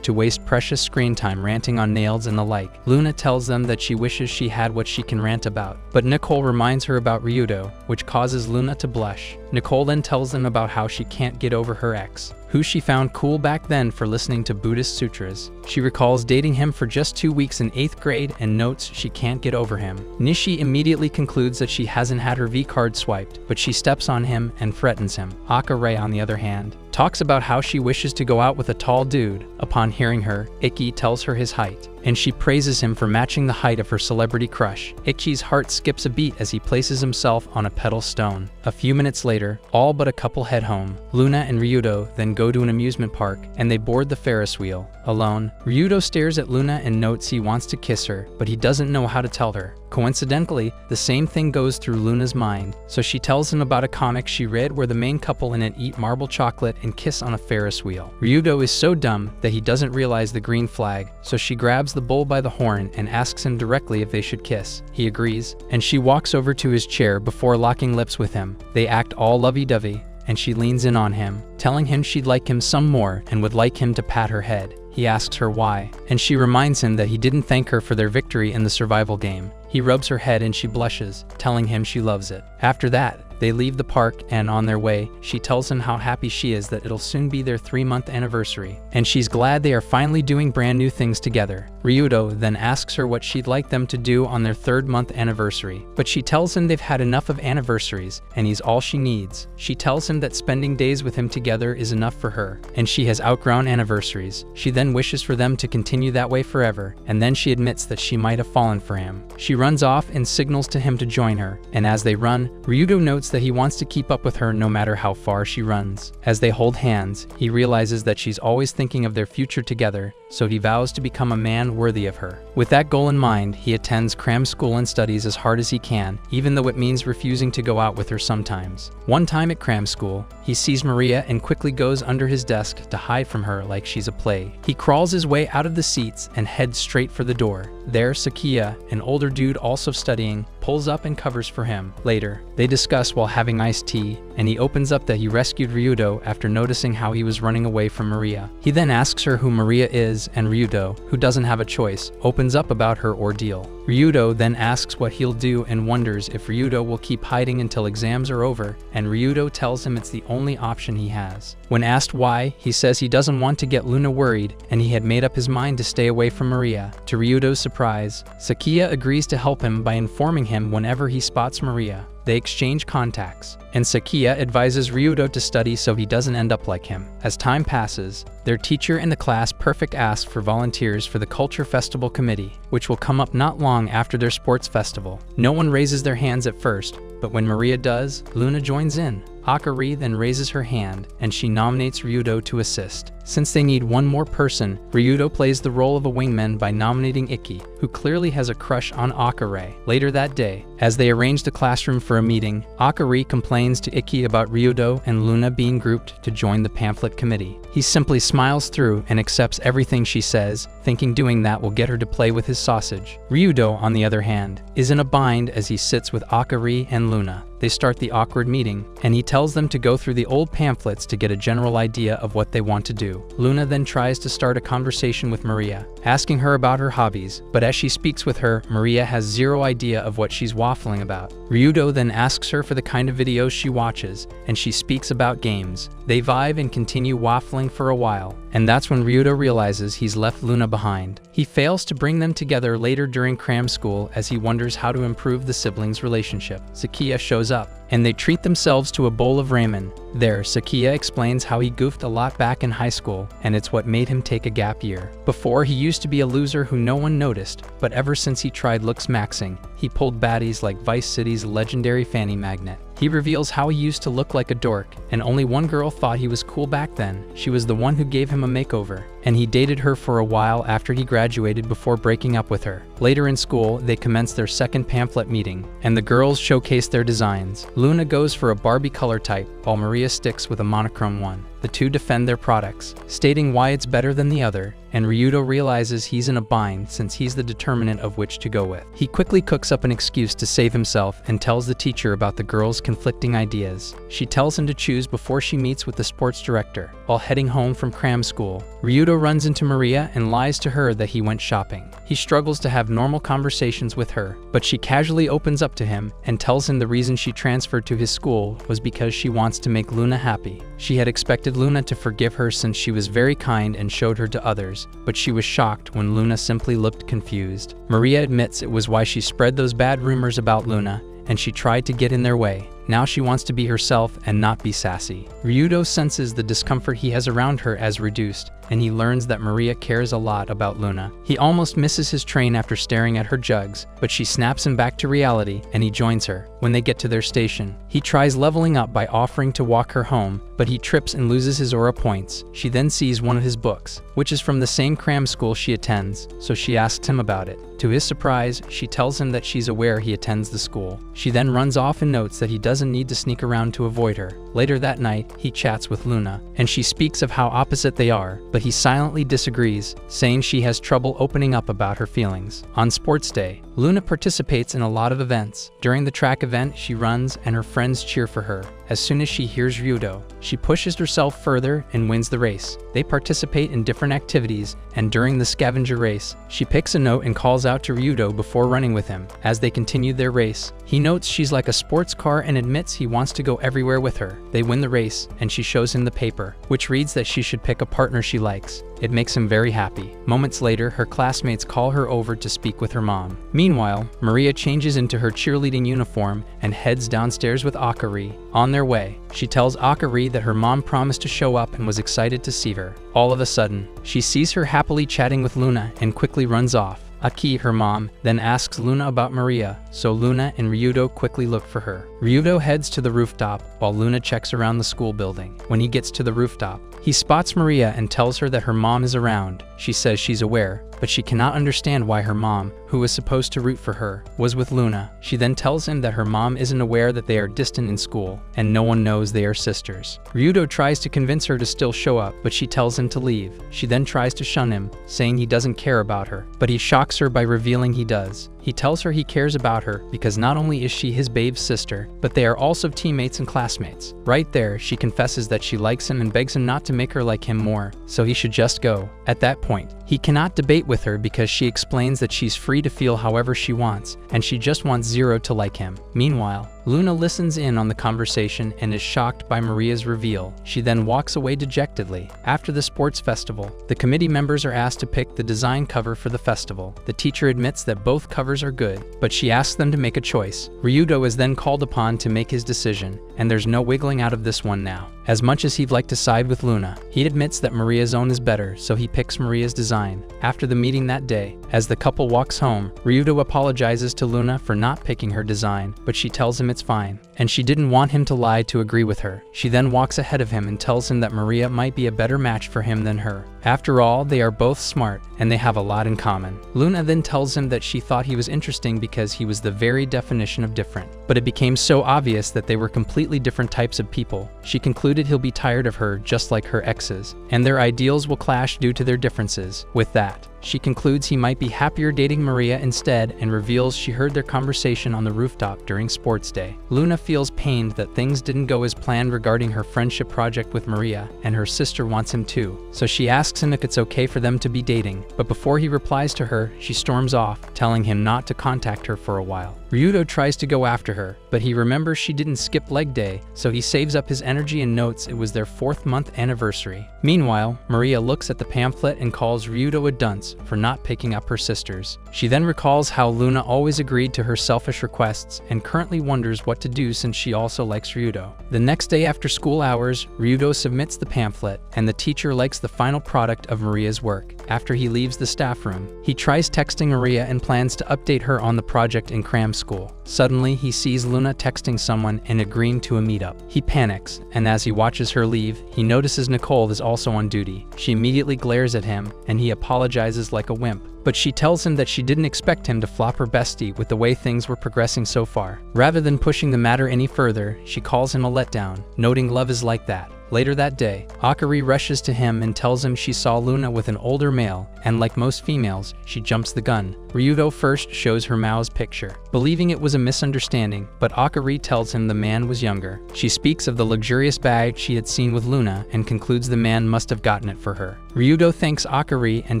to waste precious screen time ranting on nails and the like. Luna tells them that she wishes she had what she can rant about, but Nicole reminds her about Ryudo, which causes Luna to blush. Nicole then tells them about how she can't get over her ex, who she found cool back then for listening to Buddhist sutras. She recalls dating him for just 2 weeks in 8th grade and notes she can't get over him. Nishi immediately concludes that she hasn't had her V-card swiped, but she steps on him and threatens him. Akare, on the other hand, talks about how she wishes to go out with a tall dude. Upon hearing her, Ikki tells her his height, and she praises him for matching the height of her celebrity crush. Ikki's heart skips a beat as he places himself on a pedal stone. A few minutes later, all but a couple head home. Luna and Ryudo then go to an amusement park, and they board the Ferris wheel. Alone, Ryudo stares at Luna and notes he wants to kiss her, but he doesn't know how to tell her. Coincidentally, the same thing goes through Luna's mind, so she tells him about a comic she read where the main couple in it eat marble chocolate and kiss on a Ferris wheel. Ryudo is so dumb that he doesn't realize the green flag, so she grabs the bull by the horn and asks him directly if they should kiss. He agrees, and she walks over to his chair before locking lips with him. They act all lovey-dovey, and she leans in on him, telling him she'd like him some more and would like him to pat her head. He asks her why, and she reminds him that he didn't thank her for their victory in the survival game. He rubs her head and she blushes, telling him she loves it. After that, they leave the park, and on their way, she tells him how happy she is that it'll soon be their 3-month anniversary, and she's glad they are finally doing brand new things together. Ryudo then asks her what she'd like them to do on their 3rd-month anniversary, but she tells him they've had enough of anniversaries, and he's all she needs. She tells him that spending days with him together is enough for her, and she has outgrown anniversaries. She then wishes for them to continue that way forever, and then she admits that she might have fallen for him. She runs off and signals to him to join her, and as they run, Ryudo notes that he wants to keep up with her no matter how far she runs. As they hold hands, he realizes that she's always thinking of their future together, so he vows to become a man worthy of her. With that goal in mind, he attends cram school and studies as hard as he can, even though it means refusing to go out with her sometimes. One time at cram school, he sees Maria and quickly goes under his desk to hide from her like she's a play. He crawls his way out of the seats and heads straight for the door. There, Sakia, an older dude also studying, pulls up and covers for him. Later, they discuss while having iced tea, and he opens up that he rescued Ryudo after noticing how he was running away from Maria. He then asks her who Maria is, and Ryudo, who doesn't have a choice, opens up about her ordeal. Ryudo then asks what he'll do and wonders if Ryudo will keep hiding until exams are over, and Ryudo tells him it's the only option he has. When asked why, he says he doesn't want to get Luna worried, and he had made up his mind to stay away from Maria. To Ryudo's surprise, Sakia agrees to help him by informing him whenever he spots Maria. They exchange contacts, and Sakia advises Ryudo to study so he doesn't end up like him. As time passes, their teacher and the class perfect asks for volunteers for the Culture Festival Committee, which will come up not long after their sports festival. No one raises their hands at first, but when Maria does, Luna joins in. Akari then raises her hand, and she nominates Ryudo to assist. Since they need one more person, Ryudo plays the role of a wingman by nominating Ikki, who clearly has a crush on Akari. Later that day, as they arrange the classroom for a meeting, Akari complains to Ikki about Ryudo and Luna being grouped to join the pamphlet committee. He simply smiles through and accepts everything she says, thinking doing that will get her to play with his sausage. Ryudo, on the other hand, is in a bind as he sits with Akari and Luna. They start the awkward meeting, and he tells them to go through the old pamphlets to get a general idea of what they want to do. Luna then tries to start a conversation with Maria, asking her about her hobbies, but as she speaks with her, Maria has zero idea of what she's waffling about. Ryudo then asks her for the kind of videos she watches, and she speaks about games. They vibe and continue waffling for a while, and that's when Ryudo realizes he's left Luna behind. He fails to bring them together later during cram school as he wonders how to improve the siblings' relationship. Sakia shows up, and they treat themselves to a bowl of ramen. There, Sakia explains how he goofed a lot back in high school, and it's what made him take a gap year. Before, he used to be a loser who no one noticed, but ever since he tried looks maxing, he pulled baddies like Vice City's legendary Fanny Magnet. He reveals how he used to look like a dork, and only one girl thought he was cool back then. She was the one who gave him a makeover, and he dated her for a while after he graduated before breaking up with her. Later in school, they commence their second pamphlet meeting, and the girls showcase their designs. Luna goes for a Barbie color type, while Maria sticks with a monochrome one. The two defend their products, stating why it's better than the other, and Ryudo realizes he's in a bind since he's the determinant of which to go with. He quickly cooks up an excuse to save himself and tells the teacher about the girls' conflicting ideas. She tells him to choose before she meets with the sports director. While heading home from cram school, Ryudo runs into Maria and lies to her that he went shopping. He struggles to have normal conversations with her, but she casually opens up to him and tells him the reason she transferred to his school was because she wants to make Luna happy. She had expected Luna to forgive her since she was very kind and showed her to others, but she was shocked when Luna simply looked confused. Maria admits it was why she spread those bad rumors about Luna, and she tried to get in their way. Now she wants to be herself and not be sassy. Ryudo senses the discomfort he has around her as reduced, and he learns that Maria cares a lot about Luna. He almost misses his train after staring at her jugs, but she snaps him back to reality and he joins her. When they get to their station, he tries leveling up by offering to walk her home, but he trips and loses his aura points. She then sees one of his books, which is from the same cram school she attends, so she asks him about it. To his surprise, she tells him that she's aware he attends the school. She then runs off and notes that he doesn't need to sneak around to avoid her. Later that night, he chats with Luna, and she speaks of how opposite they are, but he silently disagrees, saying she has trouble opening up about her feelings. On sports day, Luna participates in a lot of events. During the track event, she runs and her friends cheer for her. As soon as she hears Ryudo, she pushes herself further and wins the race. They participate in different activities, and during the scavenger race, she picks a note and calls out to Ryudo before running with him. As they continue their race, he notes she's like a sports car and admits he wants to go everywhere with her. They win the race, and she shows him the paper, which reads that she should pick a partner she likes. It makes him very happy. Moments later, her classmates call her over to speak with her mom. Meanwhile, Maria changes into her cheerleading uniform and heads downstairs with Akari. On their way, she tells Akari that her mom promised to show up and was excited to see her. All of a sudden, she sees her happily chatting with Luna and quickly runs off. Aki, her mom, then asks Luna about Maria, so Luna and Ryudo quickly look for her. Ryudo heads to the rooftop while Luna checks around the school building. When he gets to the rooftop, he spots Maria and tells her that her mom is around. She says she's aware, but she cannot understand why her mom, who was supposed to root for her, was with Luna. She then tells him that her mom isn't aware that they are distant in school, and no one knows they are sisters. Ryudo tries to convince her to still show up, but she tells him to leave. She then tries to shun him, saying he doesn't care about her, but he shocks her by revealing he does. He tells her he cares about her because not only is she his babe's sister, but they are also teammates and classmates. Right there, she confesses that she likes him and begs him not to make her like him more, so he should just go. At that point, he cannot debate with her because she explains that she's free to feel however she wants, and she just wants Zero to like him. Meanwhile, Luna listens in on the conversation and is shocked by Maria's reveal. She then walks away dejectedly. After the sports festival, the committee members are asked to pick the design cover for the festival. The teacher admits that both covers are good, but she asks them to make a choice. Ryudo is then called upon to make his decision, and there's no wiggling out of this one now. As much as he'd like to side with Luna, he admits that Maria's own is better, so he picks Maria's design. After the meeting that day, as the couple walks home, Ryudo apologizes to Luna for not picking her design, but she tells him it's fine, and she didn't want him to lie to agree with her. She then walks ahead of him and tells him that Maria might be a better match for him than her. After all, they are both smart, and they have a lot in common. Luna then tells him that she thought he was interesting because he was the very definition of different. But it became so obvious that they were completely different types of people. She concluded he'll be tired of her just like her exes, and their ideals will clash due to their differences. With that, she concludes he might be happier dating Maria instead and reveals she heard their conversation on the rooftop during sports day. Luna feels pained that things didn't go as planned regarding her friendship project with Maria, and her sister wants him too. So she asks him if it's okay for them to be dating, but before he replies to her, she storms off, telling him not to contact her for a while. Ryudo tries to go after her, but he remembers she didn't skip leg day, so he saves up his energy and notes it was their 4th-month anniversary. Meanwhile, Maria looks at the pamphlet and calls Ryudo a dunce for not picking up her sisters. She then recalls how Luna always agreed to her selfish requests and currently wonders what to do since she also likes Ryudo. The next day after school hours, Ryudo submits the pamphlet, and the teacher likes the final product of Maria's work. After he leaves the staff room, he tries texting Maria and plans to update her on the project in cram school. Suddenly, he sees Luna texting someone and agreeing to a meetup. He panics, and as he watches her leave, he notices Nicole is also on duty. She immediately glares at him, and he apologizes like a wimp. But she tells him that she didn't expect him to flop her bestie with the way things were progressing so far. Rather than pushing the matter any further, she calls him a letdown, noting love is like that. Later that day, Akari rushes to him and tells him she saw Luna with an older male, and like most females, she jumps the gun. Ryudo first shows her Mao's picture, believing it was a misunderstanding, but Akari tells him the man was younger. She speaks of the luxurious bag she had seen with Luna and concludes the man must have gotten it for her. Ryudo thanks Akari and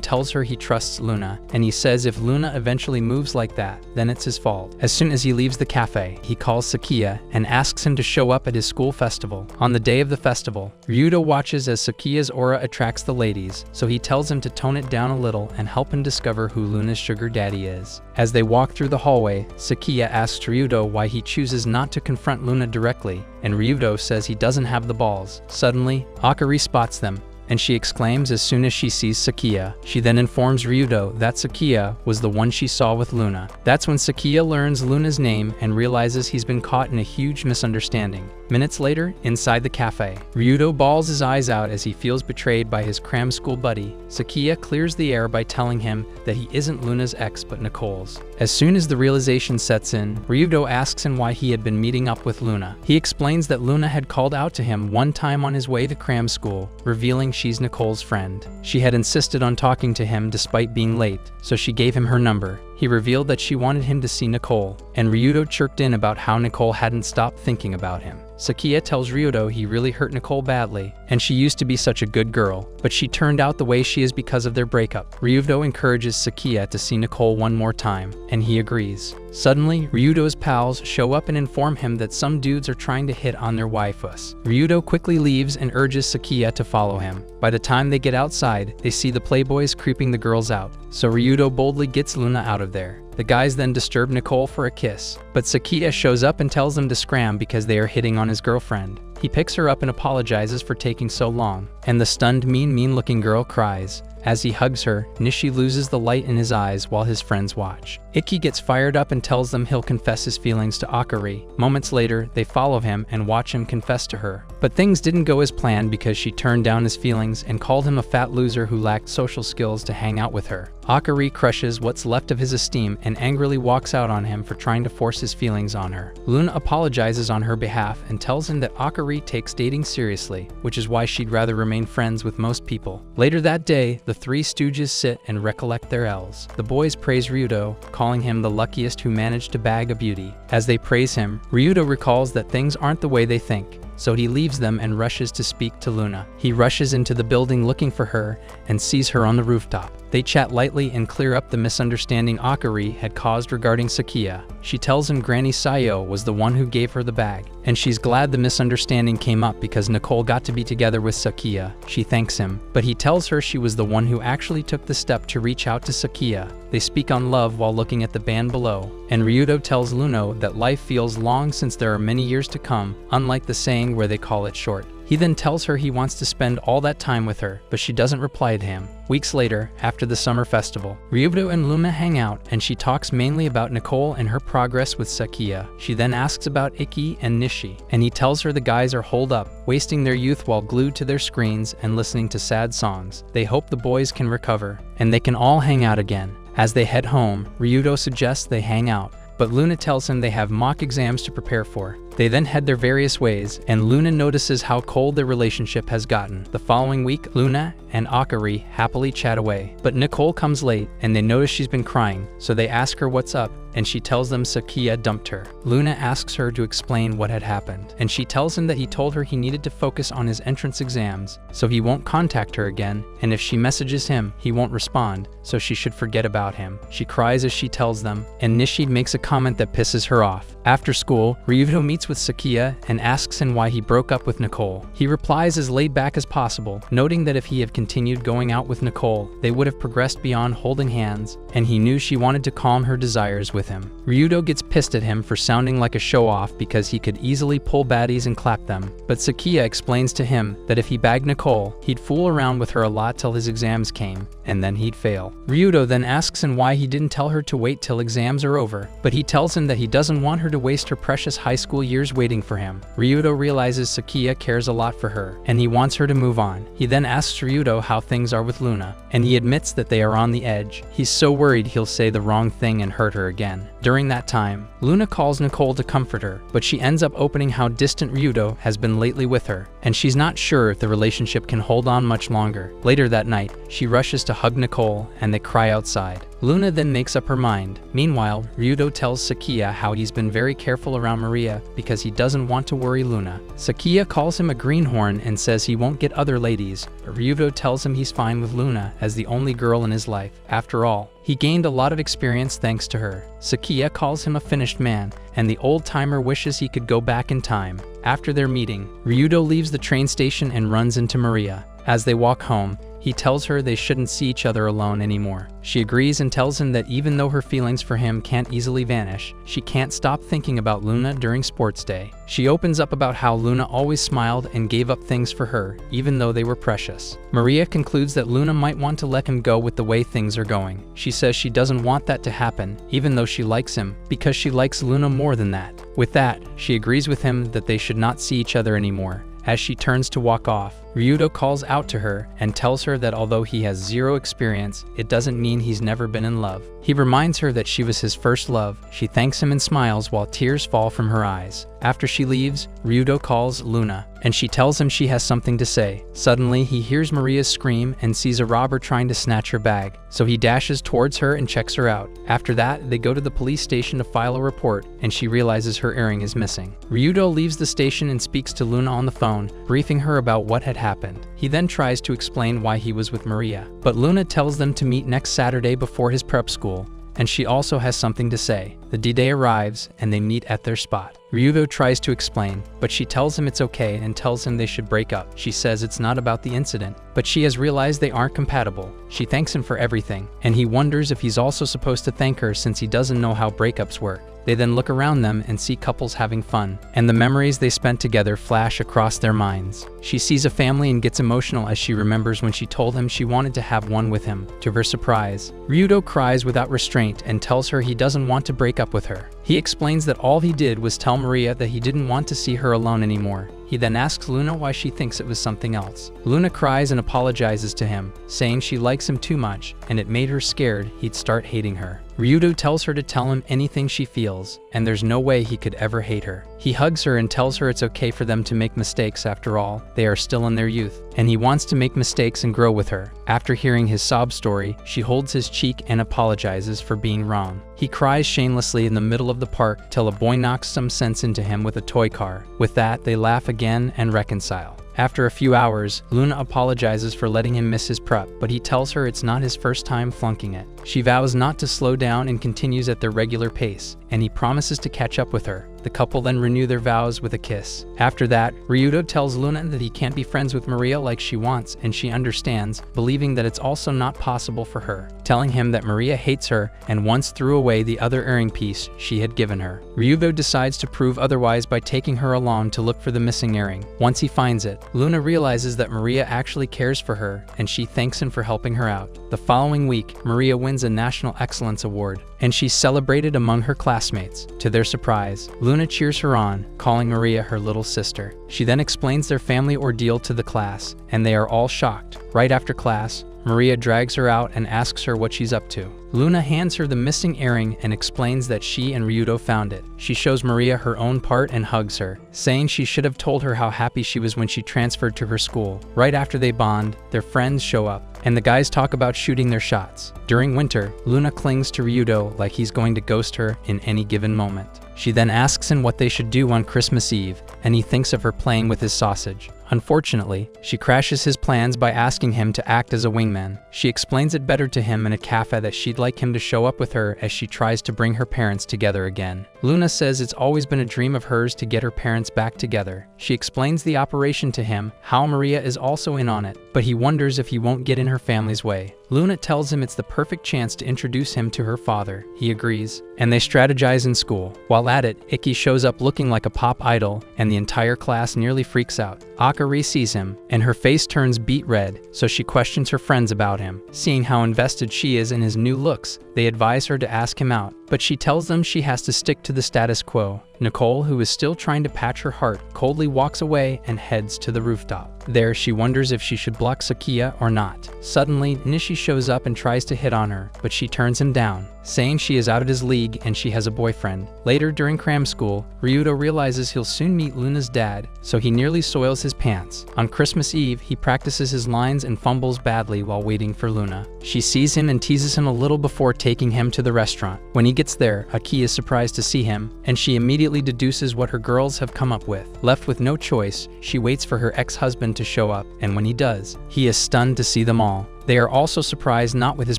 tells her he trusts Luna, and he says if Luna eventually moves like that, then it's his fault. As soon as he leaves the cafe, he calls Sakia and asks him to show up at his school festival. On the day of the festival, Ryudo watches as Sakia's aura attracts the ladies, so he tells him to tone it down a little and help him discover who Luna's sugar daddy is. As they walk through the hallway, Sakia asks Ryudo why he chooses not to confront Luna directly, and Ryudo says he doesn't have the balls. Suddenly, Akari spots them, and she exclaims as soon as she sees Sakia. She then informs Ryudo that Sakia was the one she saw with Luna. That's when Sakia learns Luna's name and realizes he's been caught in a huge misunderstanding. Minutes later, inside the cafe, Ryudo bawls his eyes out as he feels betrayed by his cram school buddy. Sakia clears the air by telling him that he isn't Luna's ex but Nicole's. As soon as the realization sets in, Ryudo asks him why he had been meeting up with Luna. He explains that Luna had called out to him one time on his way to cram school, revealing she's Nicole's friend. She had insisted on talking to him despite being late, so she gave him her number. He revealed that she wanted him to see Nicole, and Ryudo chirped in about how Nicole hadn't stopped thinking about him. Sakia tells Ryudo he really hurt Nicole badly, and she used to be such a good girl, but she turned out the way she is because of their breakup. Ryudo encourages Sakia to see Nicole one more time, and he agrees. Suddenly, Ryudo's pals show up and inform him that some dudes are trying to hit on their waifus. Ryudo quickly leaves and urges Sakia to follow him. By the time they get outside, they see the playboys creeping the girls out, so Ryudo boldly gets Luna out of there. The guys then disturb Nicole for a kiss, but Sakia shows up and tells them to scram because they are hitting on his girlfriend. He picks her up and apologizes for taking so long, and the stunned mean-looking girl cries. As he hugs her, Nishi loses the light in his eyes while his friends watch. Ikki gets fired up and tells them he'll confess his feelings to Akari. Moments later, they follow him and watch him confess to her. But things didn't go as planned because she turned down his feelings and called him a fat loser who lacked social skills to hang out with her. Akari crushes what's left of his esteem and angrily walks out on him for trying to force his feelings on her. Luna apologizes on her behalf and tells him that Akari takes dating seriously, which is why she'd rather remain friends with most people. Later that day, the three stooges sit and recollect their L's. The boys praise Ryudo, calling him the luckiest who managed to bag a beauty. As they praise him, Ryudo recalls that things aren't the way they think, so he leaves them and rushes to speak to Luna. He rushes into the building looking for her and sees her on the rooftop. They chat lightly and clear up the misunderstanding Akari had caused regarding Sakia. She tells him Granny Sayo was the one who gave her the bag, and she's glad the misunderstanding came up because Nicole got to be together with Sakia. She thanks him, but he tells her she was the one who actually took the step to reach out to Sakia. They speak on love while looking at the band below, and Ryudo tells Luna that life feels long since there are many years to come, unlike the saying where they call it short. He then tells her he wants to spend all that time with her, but she doesn't reply to him. Weeks later, after the summer festival, Ryudo and Luna hang out, and she talks mainly about Nicole and her progress with Sakia. She then asks about Ikki and Nishi, and he tells her the guys are holed up, wasting their youth while glued to their screens and listening to sad songs. They hope the boys can recover, and they can all hang out again. As they head home, Ryudo suggests they hang out, but Luna tells him they have mock exams to prepare for. They then head their various ways, and Luna notices how cold their relationship has gotten. The following week, Luna and Akari happily chat away, but Nicole comes late, and they notice she's been crying, so they ask her what's up, and she tells them Sakia dumped her. Luna asks her to explain what had happened, and she tells him that he told her he needed to focus on his entrance exams, so he won't contact her again, and if she messages him, he won't respond, so she should forget about him. She cries as she tells them, and Nishi makes a comment that pisses her off. After school, Ryudo meets with Sakia and asks him why he broke up with Nicole. He replies as laid back as possible, noting that if he had continued going out with Nicole, they would have progressed beyond holding hands, and he knew she wanted to calm her desires with him. Ryudo gets pissed at him for sounding like a show-off because he could easily pull baddies and clap them, but Sakia explains to him that if he bagged Nicole, he'd fool around with her a lot till his exams came, and then he'd fail. Ryudo then asks him why he didn't tell her to wait till exams are over, but he tells him that he doesn't want her to waste her precious high school years waiting for him. Ryudo realizes Sakia cares a lot for her, and he wants her to move on. He then asks Ryudo how things are with Luna, and he admits that they are on the edge. He's so worried he'll say the wrong thing and hurt her again. During that time, Luna calls Nicole to comfort her, but she ends up opening how distant Ryudo has been lately with her, and she's not sure if the relationship can hold on much longer. Later that night, she rushes to hug Nicole, and they cry outside. Luna then makes up her mind. Meanwhile, Ryudo tells Sakia how he's been very careful around Maria because he doesn't want to worry Luna. Sakia calls him a greenhorn and says he won't get other ladies, but Ryudo tells him he's fine with Luna as the only girl in his life. After all, he gained a lot of experience thanks to her. Sakia calls him a finished man, and the old-timer wishes he could go back in time. After their meeting, Ryudo leaves the train station and runs into Maria. As they walk home, he tells her they shouldn't see each other alone anymore. She agrees and tells him that even though her feelings for him can't easily vanish, she can't stop thinking about Luna during sports day. She opens up about how Luna always smiled and gave up things for her, even though they were precious. Maria concludes that Luna might want to let him go with the way things are going. She says she doesn't want that to happen, even though she likes him, because she likes Luna more than that. With that, she agrees with him that they should not see each other anymore. As she turns to walk off, Ryudo calls out to her and tells her that although he has zero experience, it doesn't mean he's never been in love. He reminds her that she was his first love. She thanks him and smiles while tears fall from her eyes. After she leaves, Ryudo calls Luna, and she tells him she has something to say. Suddenly, he hears Maria's scream and sees a robber trying to snatch her bag, so he dashes towards her and checks her out. After that, they go to the police station to file a report, and she realizes her earring is missing. Ryudo leaves the station and speaks to Luna on the phone, briefing her about what had happened. He then tries to explain why he was with Maria, but Luna tells them to meet next Saturday before his prep school, and she also has something to say. The D-Day arrives, and they meet at their spot. Ryudo tries to explain, but she tells him it's okay and tells him they should break up. She says it's not about the incident, but she has realized they aren't compatible. She thanks him for everything, and he wonders if he's also supposed to thank her since he doesn't know how breakups work. They then look around them and see couples having fun, and the memories they spent together flash across their minds. She sees a family and gets emotional as she remembers when she told him she wanted to have one with him. To her surprise, Ryudo cries without restraint and tells her he doesn't want to break up with her. He explains that all he did was tell Maria that he didn't want to see her alone anymore. He then asks Luna why she thinks it was something else. Luna cries and apologizes to him, saying she likes him too much, and it made her scared he'd start hating her. Ryudo tells her to tell him anything she feels, and there's no way he could ever hate her. He hugs her and tells her it's okay for them to make mistakes after all, they are still in their youth, and he wants to make mistakes and grow with her. After hearing his sob story, she holds his cheek and apologizes for being wrong. He cries shamelessly in the middle of the park till a boy knocks some sense into him with a toy car. With that, they laugh again and reconcile. After a few hours, Luna apologizes for letting him miss his prep, but he tells her it's not his first time flunking it. She vows not to slow down and continues at their regular pace, and he promises to catch up with her. The couple then renew their vows with a kiss. After that, Ryudo tells Luna that he can't be friends with Maria like she wants, and she understands, believing that it's also not possible for her, telling him that Maria hates her and once threw away the other earring piece she had given her. Ryudo decides to prove otherwise by taking her along to look for the missing earring. Once he finds it, Luna realizes that Maria actually cares for her, and she thanks him for helping her out. The following week, Maria wins a National Excellence Award, and she's celebrated among her classmates. To their surprise, Luna cheers her on, calling Maria her little sister. She then explains their family ordeal to the class, and they are all shocked. Right after class, Maria drags her out and asks her what she's up to. Luna hands her the missing earring and explains that she and Ryudo found it. She shows Maria her own part and hugs her, saying she should have told her how happy she was when she transferred to her school. Right after they bond, their friends show up, and the guys talk about shooting their shots. During winter, Luna clings to Ryudo like he's going to ghost her in any given moment. She then asks him what they should do on Christmas Eve, and he thinks of her playing with his sausage. Unfortunately, she crashes his plans by asking him to act as a wingman. She explains it better to him in a cafe that she'd like him to show up with her as she tries to bring her parents together again. Luna says it's always been a dream of hers to get her parents back together. She explains the operation to him, how Maria is also in on it, but he wonders if he won't get in her family's way. Luna tells him it's the perfect chance to introduce him to her father. He agrees, and they strategize in school. While at it, Ikki shows up looking like a pop idol, and the entire class nearly freaks out. Akari sees him, and her face turns beet red, so she questions her friends about him. Seeing how invested she is in his new looks, they advise her to ask him out, but she tells them she has to stick to the status quo. Nicole, who is still trying to patch her heart, coldly walks away and heads to the rooftop. There, she wonders if she should block Sakia or not. Suddenly, Nishi shows up and tries to hit on her, but she turns him down, saying she is out of his league and she has a boyfriend. Later, during cram school, Ryudo realizes he'll soon meet Luna's dad, so he nearly soils his pants. On Christmas Eve, he practices his lines and fumbles badly while waiting for Luna. She sees him and teases him a little before taking him to the restaurant. When he gets there, Aki is surprised to see him, and she immediately deduces what her girls have come up with. Left with no choice, she waits for her ex-husband to show up, and when he does, he is stunned to see them all. They are also surprised not with his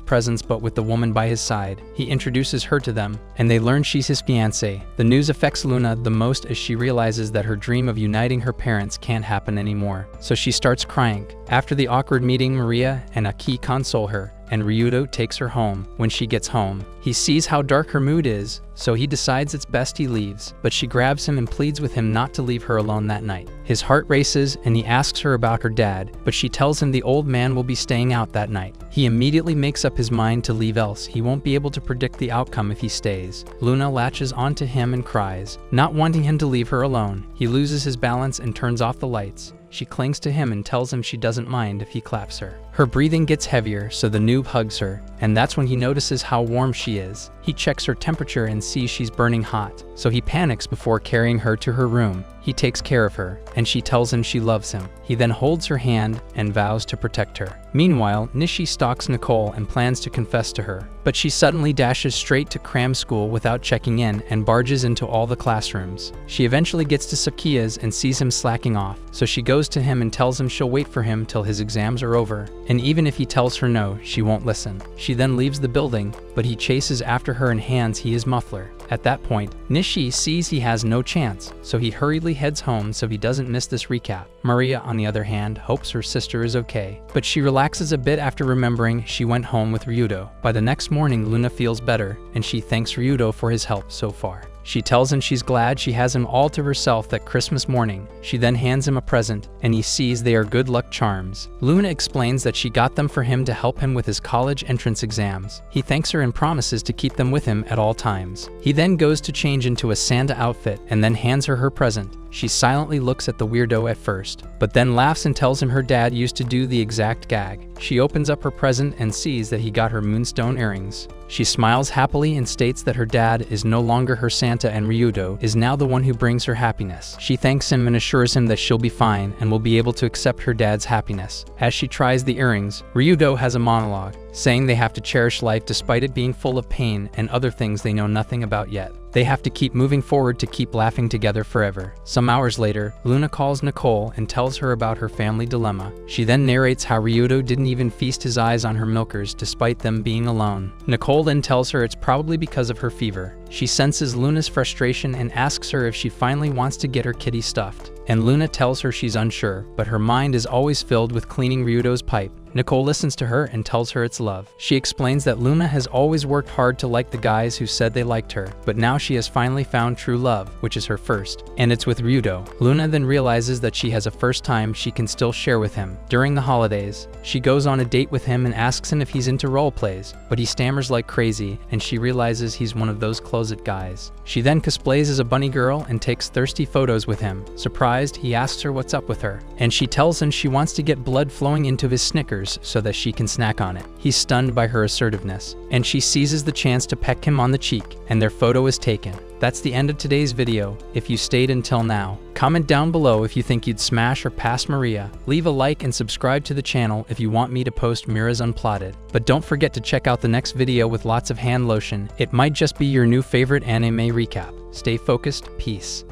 presence but with the woman by his side. He introduces her to them, and they learn she's his fiancée. The news affects Luna the most as she realizes that her dream of uniting her parents can't happen anymore, so she starts crying. After the awkward meeting, Maria and Aki console her, and Ryudo takes her home. When she gets home, he sees how dark her mood is, so he decides it's best he leaves, but she grabs him and pleads with him not to leave her alone that night. His heart races and he asks her about her dad, but she tells him the old man will be staying out that night. He immediately makes up his mind to leave, else he won't be able to predict the outcome if he stays. Luna latches onto him and cries, not wanting him to leave her alone. He loses his balance and turns off the lights. She clings to him and tells him she doesn't mind if he claps her. Her breathing gets heavier, so the noob hugs her, and that's when he notices how warm she is. He checks her temperature and sees she's burning hot, so he panics before carrying her to her room. He takes care of her, and she tells him she loves him. He then holds her hand and vows to protect her. Meanwhile, Nishi stalks Nicole and plans to confess to her, but she suddenly dashes straight to cram school without checking in and barges into all the classrooms. She eventually gets to Sakiya's and sees him slacking off, so she goes to him and tells him she'll wait for him till his exams are over, and even if he tells her no, she won't listen. She then leaves the building, but he chases after her and hands his muffler. At that point, Nishi sees he has no chance, so he hurriedly heads home so he doesn't miss this recap. Maria, on the other hand, hopes her sister is okay, but she relaxes a bit after remembering she went home with Ryudo. By the next morning, Luna feels better, and she thanks Ryudo for his help so far. She tells him she's glad she has him all to herself that Christmas morning. She then hands him a present, and he sees they are good luck charms. Luna explains that she got them for him to help him with his college entrance exams. He thanks her and promises to keep them with him at all times. He then goes to change into a Santa outfit and then hands her present. She silently looks at the weirdo at first, but then laughs and tells him her dad used to do the exact gag. She opens up her present and sees that he got her moonstone earrings. She smiles happily and states that her dad is no longer her Santa and Ryudo is now the one who brings her happiness. She thanks him and assures him that she'll be fine and will be able to accept her dad's happiness. As she tries the earrings, Ryudo has a monologue, saying they have to cherish life despite it being full of pain and other things they know nothing about yet. They have to keep moving forward to keep laughing together forever. Some hours later, Luna calls Nicole and tells her about her family dilemma. She then narrates how Ryudo didn't even feast his eyes on her milkers despite them being alone. Nicole then tells her it's probably because of her fever. She senses Luna's frustration and asks her if she finally wants to get her kitty stuffed. And Luna tells her she's unsure, but her mind is always filled with cleaning Ryudo's pipe. Nicole listens to her and tells her it's love. She explains that Luna has always worked hard to like the guys who said they liked her, but now she has finally found true love, which is her first, and it's with Ryudo. Luna then realizes that she has a first time she can still share with him. During the holidays, she goes on a date with him and asks him if he's into role plays, but he stammers like crazy, and she realizes he's one of those closet guys. She then cosplays as a bunny girl and takes thirsty photos with him. Surprised, he asks her what's up with her, and she tells him she wants to get blood flowing into his Snickers so that she can snack on it. He's stunned by her assertiveness, and she seizes the chance to peck him on the cheek, and their photo is taken. That's the end of today's video. If you stayed until now, comment down below if you think you'd smash or pass Maria. Leave a like and subscribe to the channel if you want me to post Mira's Unplotted. But don't forget to check out the next video with lots of hand lotion. It might just be your new favorite anime recap. Stay focused. Peace.